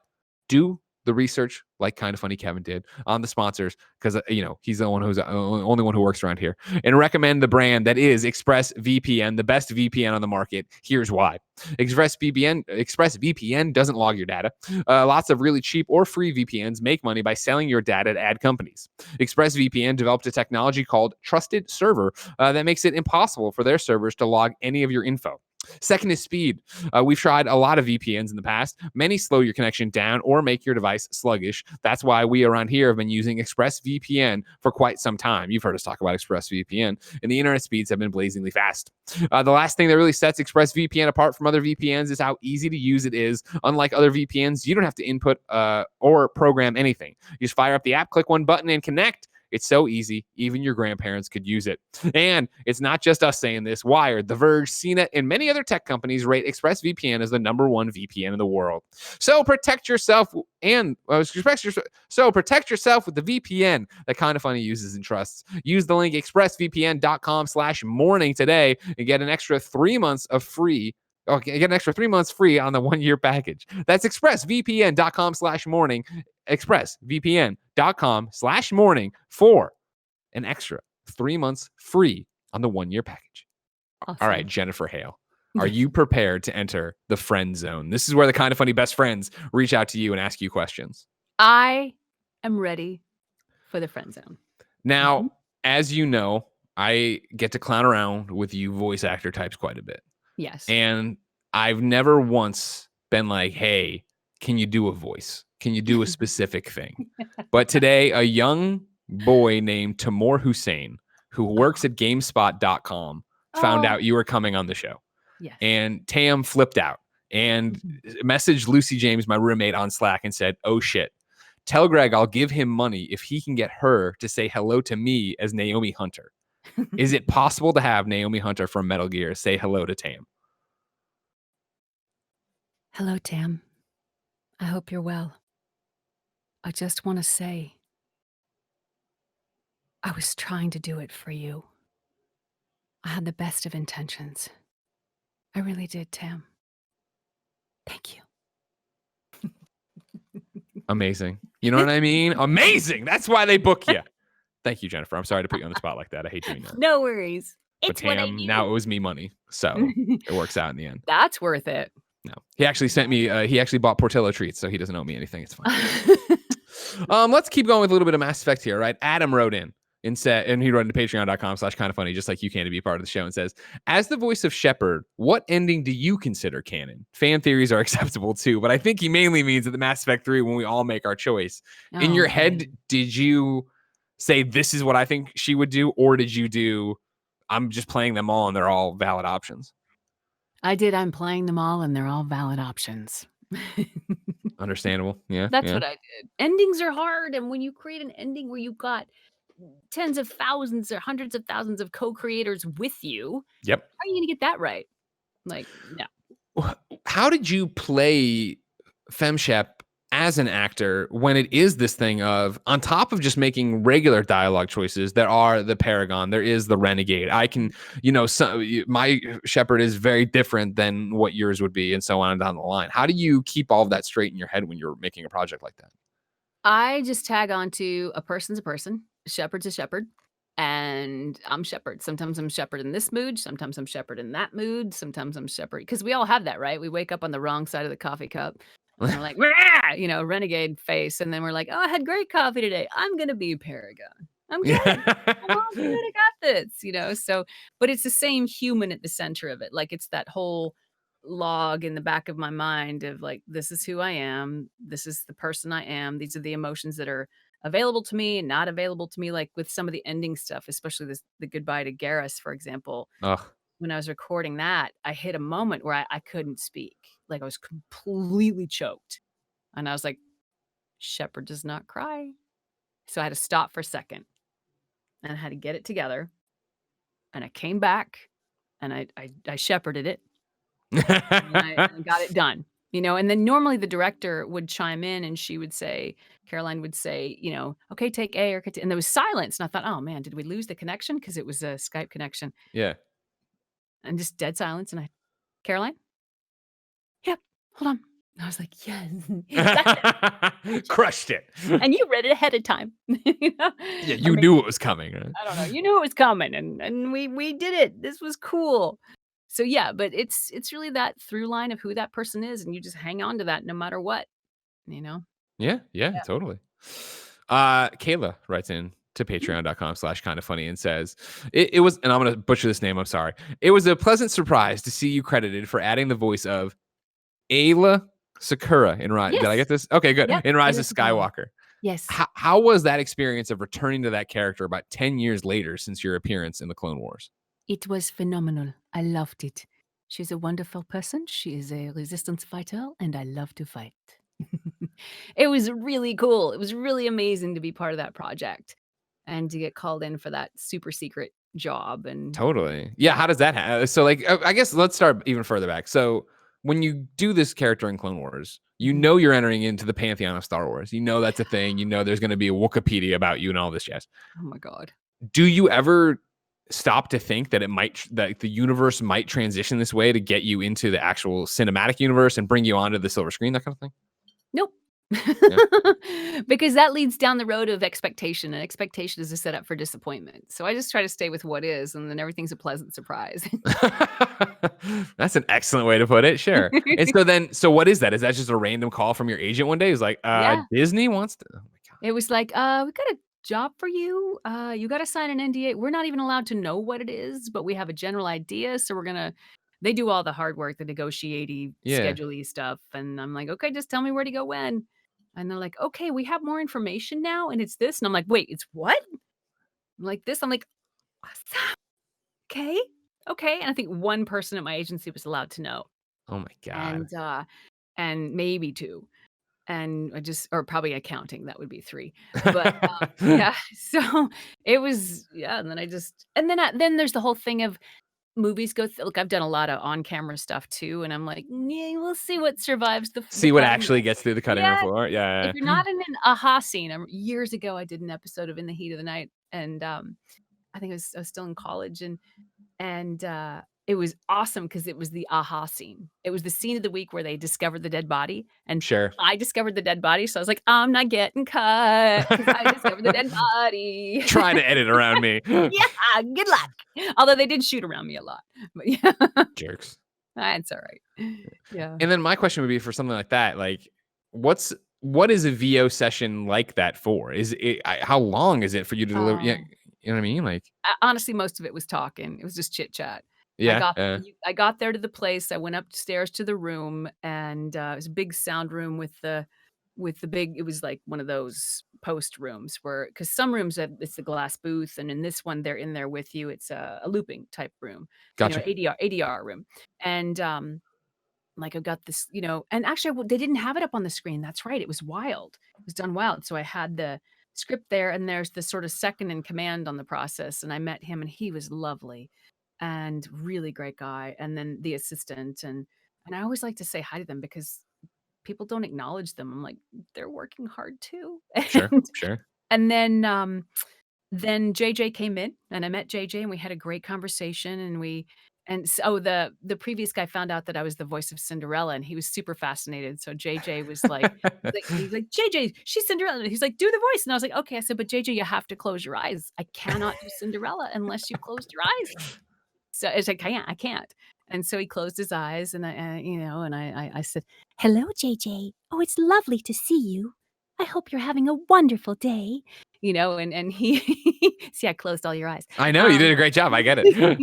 do the research like Kind of Funny Kevin did on the sponsors, because he's the only one who works around here, and recommend the brand that is ExpressVPN, the best VPN on the market. Here's why. ExpressVPN doesn't log your data. Lots of really cheap or free VPNs make money by selling your data to ad companies. ExpressVPN developed a technology called Trusted Server that makes it impossible for their servers to log any of your info. Second is speed. We've tried a lot of VPNs in the past. Many slow your connection down or make your device sluggish. That's why we around here have been using ExpressVPN for quite some time. You've heard us talk about ExpressVPN, and the internet speeds have been blazingly fast. The last thing that really sets ExpressVPN apart from other VPNs is how easy to use it is. Unlike other VPNs, you don't have to input or program anything. You just fire up the app, click one button, and connect. It's so easy, even your grandparents could use it. And it's not just us saying this. Wired, The Verge, CNET, and many other tech companies rate ExpressVPN as the #1 VPN in the world. So protect yourself with the VPN that Kind of Funny uses and trusts. Use the link expressvpn.com/morning today and get an extra 3 months of free. Okay, get an extra 3 months free on the 1-year package. That's expressvpn.com/morning. expressvpn.com/morning for an extra 3 months free on the 1-year package. Awesome. All right, Jennifer Hale, are you prepared to enter the friend zone? This is where the Kind of Funny best friends reach out to you and ask you questions. I am ready for the friend zone. Now, as you know, I get to clown around with you voice actor types quite a bit. Yes. And I've never once been like, hey, can you do a voice? Can you do a specific thing? But today, a young boy named Timur Hussein, who works at GameSpot.com, found out you were coming on the show. Yes. And Tam flipped out and messaged Lucy James, my roommate, on Slack and said, oh shit, tell Greg I'll give him money if he can get her to say hello to me as Naomi Hunter. Is it possible to have Naomi Hunter from Metal Gear say hello to Tam? Hello, Tam. I hope you're well. I just want to say, I was trying to do it for you. I had the best of intentions. I really did, Tam. Thank you. Amazing. You know what I mean? Amazing. That's why they book you. Thank you, Jennifer. I'm sorry to put you on the spot like that. I hate doing that. No worries. But It's what I Tam do. now owes me money. So it works out in the end. That's worth it. No. He actually sent me, he actually bought Portillo treats, so he doesn't owe me anything. It's fine. Let's keep going with a little bit of Mass Effect here, right? Adam wrote in and said, and he wrote into patreon.com/kindoffunny, just like you can to be part of the show, and says, as the voice of Shepard, what ending do you consider canon? Fan theories are acceptable too, but I think he mainly means that the Mass Effect 3, when we all make our choice. In your head, did you say, this is what I think she would do? Or did you do, I'm just playing them all and they're all valid options? I did. I'm playing them all and they're all valid options. Understandable. Yeah. That's yeah. what I did. Endings are hard. And when you create an ending where you've got tens of thousands or hundreds of thousands of co-creators with you, Yep. how are you going to get that right? Like, no. How did you play FemShep as an actor when it is this thing of, on top of just making regular dialogue choices, there are the Paragon, there is the Renegade. I can, my Shepard is very different than what yours would be, and so on and down the line. How do you keep all of that straight in your head when you're making a project like that? I just tag on to a person's a person, Shepard's a Shepard, and I'm Shepard. Sometimes I'm Shepard in this mood, sometimes I'm Shepard in that mood, sometimes I'm Shepard, because we all have that, right? We wake up on the wrong side of the coffee cup. And we're like, renegade face. And then we're like, oh, I had great coffee today. I'm going to be Paragon. I'm good. I'm all good. I got this, So, but it's the same human at the center of it. Like, it's that whole log in the back of my mind of like, this is who I am. This is the person I am. These are the emotions that are available to me and not available to me. Like with some of the ending stuff, especially the goodbye to Garrus, for example. Ugh. When I was recording that, I hit a moment where I couldn't speak. Like I was completely choked. And I was like, Shepard does not cry. So I had to stop for a second and I had to get it together. And I came back and I shepherded it. And I got it done. And then normally the director would chime in and she would say, Caroline would say, okay, take A or and there was silence. And I thought, oh man, did we lose the connection? Because it was a Skype connection. Yeah. And just dead silence. And Caroline? Yep. Hold on. I was like, yes. Crushed it. And you read it ahead of time. Yeah, you knew it was coming. Right? I don't know. You knew it was coming and we did it. This was cool. So yeah, but it's really that through line of who that person is, and you just hang on to that no matter what, Yeah, totally. Kayla writes in to patreon.com/kindoffunny and says, it was, and I'm going to butcher this name, I'm sorry. It was a pleasant surprise to see you credited for adding the voice of Aayla Secura in Rise. Did I get this? Okay, good. In Rise of Skywalker. Yes. How was that experience of returning to that character about 10 years later since your appearance in the Clone Wars? It was phenomenal. I loved it. She's a wonderful person. She is a resistance fighter, and I love to fight. It was really cool. It was really amazing to be part of that project and to get called in for that super secret job. And totally. Yeah. How does that happen? So like, I guess let's start even further back. So when you do this character in Clone Wars, you know you're entering into the pantheon of Star Wars. You know that's a thing. You know there's going to be a Wikipedia about you and all this jazz. Oh my God. Do you ever stop to think that that the universe might transition this way to get you into the actual cinematic universe and bring you onto the silver screen, that kind of thing? Nope. Because that leads down the road of expectation, and expectation is a setup for disappointment. So I just try to stay with what is, and then everything's a pleasant surprise. That's an excellent way to put it. Sure. And so what is that? Is that just a random call from your agent one day? He's like, Disney wants to. Oh my God. It was like, we got a job for you. You got to sign an NDA. We're not even allowed to know what it is, but we have a general idea. So we're going to they do all the hard work, the negotiating, Yeah. schedule stuff. And I'm like, okay, just tell me where to go when. And they're like, okay, we have more information now. And it's this. And I'm like, wait, it's what? I'm like this. I'm like, awesome. Okay. Okay. And I think one person at my agency was allowed to know. Oh my God. And maybe two. And I just or probably accounting, that would be 3. But, yeah, so it was yeah, and then then there's the whole thing of movies go look, I've done a lot of on-camera stuff too, and I'm like, "Yeah, we'll see what survives the See what cutting." actually gets through the cutting room Yeah, floor. if Yeah. you're not in an aha scene, years ago, I did an episode of In the Heat of the Night, and, I think I was still in college, and it was awesome because it was the aha scene. It was the scene of the week where they discovered the dead body, and Sure. I discovered the dead body, so I was like, "I'm not getting cut because I discovered the dead body." Trying to edit around me. Yeah, good luck. Although they did shoot around me a lot, but yeah, Jerks. that's alright. Yeah. And then my question would be for something like that, like, what is a VO session like that for? Is it how long is it for you to deliver? Yeah, Oh. you know what I mean? Like, Honestly, most of it was talking. It was just chit chat. yeah, I got there to the place, I went upstairs to the room, and, it was a big sound room with the big it was like one of those post rooms where because some rooms have it's the glass booth, and in this one, they're in there with you. It's a looping type room, gotcha. ADR room. And, like, I've got this, and actually, they didn't have it up on the screen. That's right. It was wild. It was done wild. So I had the script there, and there's this sort of second in command on the process. And I met him, and he was lovely and really great guy. And then the assistant, and I always like to say hi to them because people don't acknowledge them. I'm like, they're working hard too. Sure, And, sure. and then JJ came in, and I met JJ, and we had a great conversation, the previous guy found out that I was the voice of Cinderella, and he was super fascinated. So JJ was like, he's like, JJ, she's Cinderella. And he's like, do the voice. And I was like, okay. I said, but JJ, you have to close your eyes. I cannot do Cinderella unless you closed your eyes. So it's like, I can't. And so he closed his eyes, and I said, hello, JJ. Oh, it's lovely to see you. I hope you're having a wonderful day. And he see, I closed all your eyes. I know you did a great job. I get it.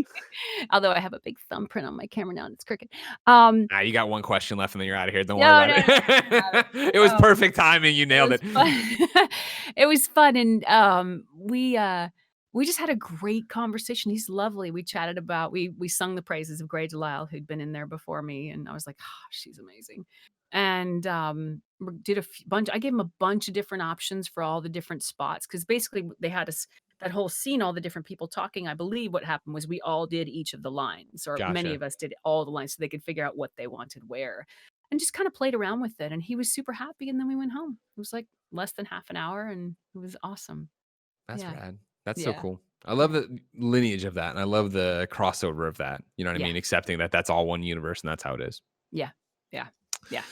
Although I have a big thumbprint on my camera now and it's crooked. You got one question left and then you're out of here. Don't No, worry no, about no, it. It was perfect timing. You nailed it. fun. It was fun, and we just had a great conversation. He's lovely. We chatted about we sung the praises of Gray Delisle, who'd been in there before me, and I was like, oh, she's amazing. And we did I gave him a bunch of different options for all the different spots because basically they had us that whole scene, all the different people talking. I believe what happened was we all did each of the lines, or many Gotcha. of us did all the lines, so they could figure out what they wanted where, and just kind of played around with it. And he was super happy. And then we went home. It was like less than half an hour, and it was awesome. That's Yeah, rad. That's so yeah, cool. I love the lineage of that, and I love the crossover of that. You know what I yeah, mean? Accepting that that's all one universe, and that's how it is. yeah, yeah, yeah.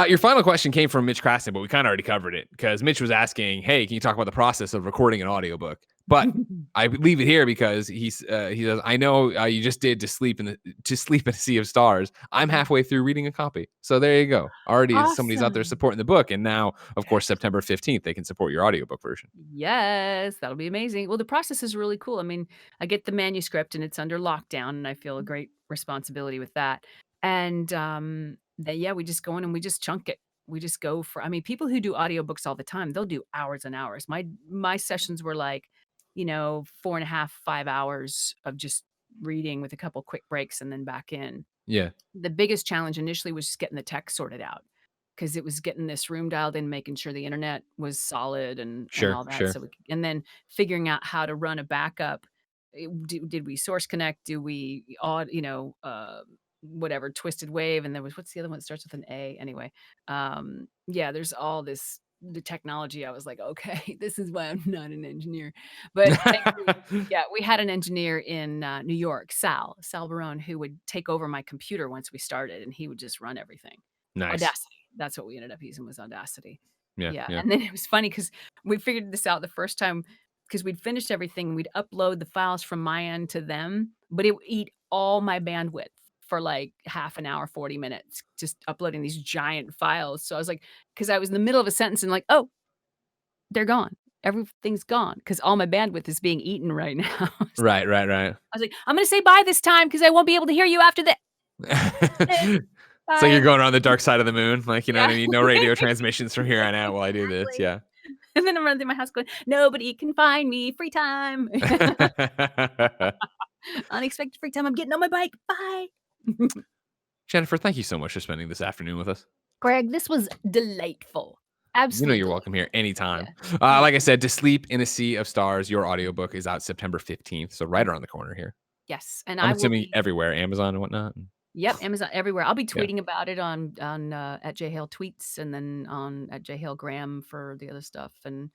Your final question came from Mitch Krasny, but we kind of already covered it because Mitch was asking, "Hey, can you talk about the process of recording an audiobook?" But I leave it here because he says, "I know you just did to sleep in a sea of stars. I'm halfway through reading a copy, so there you go. Already somebody's out there Awesome. supporting the book, and now, of course, September 15th, they can support your audiobook version. Yes, that'll be amazing. Well, the process is really cool. I mean, I get the manuscript and it's under lockdown, and I feel a great responsibility with that. And yeah, we just go in and we just chunk it. We just go for I mean, people who do audiobooks all the time, they'll do hours and hours. My sessions were like, 4.5, 5 hours of just reading with a couple quick breaks and then back in. Yeah, The biggest challenge initially was just getting the tech sorted out because it was getting this room dialed in, making sure the internet was solid and sure, all that. sure. And then figuring out how to run a backup. Did we source connect? Do we, whatever, Twisted Wave? And there was, what's the other one that starts with an A? Anyway, yeah, there's all the technology. I was like, okay, this is why I'm not an engineer. But thankfully, yeah, we had an engineer in New York, Sal Barone, who would take over my computer once we started, and he would just run everything. Nice. Audacity. That's what we ended up using, was Audacity. Yeah, Yeah, yeah. and then it was funny because we figured this out the first time because we'd finished everything. We'd upload the files from my end to them, but it would eat all my bandwidth for like half an hour, 40 minutes, just uploading these giant files. So I was like, because I was in the middle of a sentence and like, oh, they're gone. Everything's gone because all my bandwidth is being eaten right now. So Right, right, right. I was like, I'm going to say bye this time because I won't be able to hear you after that. So you're Bye. going around the dark side of the moon, like, you know what I Yeah. mean? No radio transmissions from here on out while I do this. Exactly. Yeah. And then I'm running through my house going, nobody can find me. Free time. Unexpected free time. I'm getting on my bike. Bye. Jennifer, thank you so much for spending this afternoon with us. Greg, this was delightful. Absolutely. You know you're welcome here anytime. Yeah. Like I said, To Sleep in a Sea of Stars, your audiobook is out September 15th, so right around the corner here. Yes. And I'm I will assuming be, everywhere, Amazon and whatnot. yep, Amazon everywhere. I'll be Yeah. tweeting about it on at Hale Tweets and then on at Hale Graham for the other stuff. And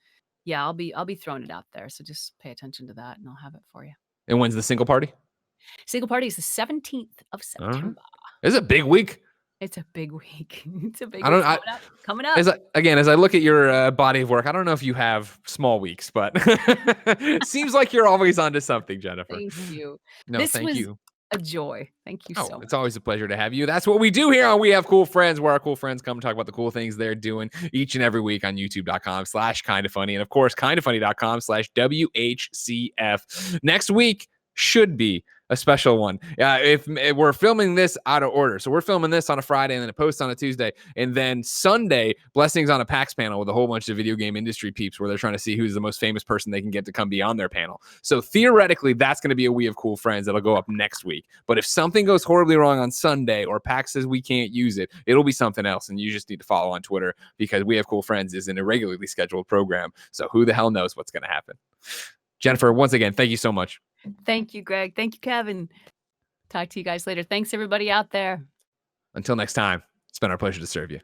yeah, I'll be throwing it out there. So just pay attention to that and I'll have it for you. And when's the single party? Single party is the 17th of All right. September. It's a big week. It's a big week. It's a big I don't- week I- coming up. As I look at your body of work, I don't know if you have small weeks, but it seems like you're always onto something, Jennifer. Thank you. No, This thank was you. a joy. Thank you so Oh, much. it's always a pleasure to have you. That's what we do here on We Have Cool Friends, where our cool friends come talk about the cool things they're doing each and every week on youtube.com/kindafunny. And of course, kindafunny.com/WHCF. Next week should be a special one. If we're filming this out of order. So we're filming this on a Friday and then it posts on a Tuesday. And then Sunday, Blessings on a PAX panel with a whole bunch of video game industry peeps where they're trying to see who's the most famous person they can get to come be on their panel. So theoretically, that's going to be a We Have Cool Friends that'll go up next week. But if something goes horribly wrong on Sunday or PAX says we can't use it, it'll be something else. And you just need to follow on Twitter because We Have Cool Friends is an irregularly scheduled program. So who the hell knows what's going to happen? Jennifer, once again, thank you so much. Thank you, Greg. Thank you, Kevin. Talk to you guys later. Thanks, everybody out there. Until next time, it's been our pleasure to serve you.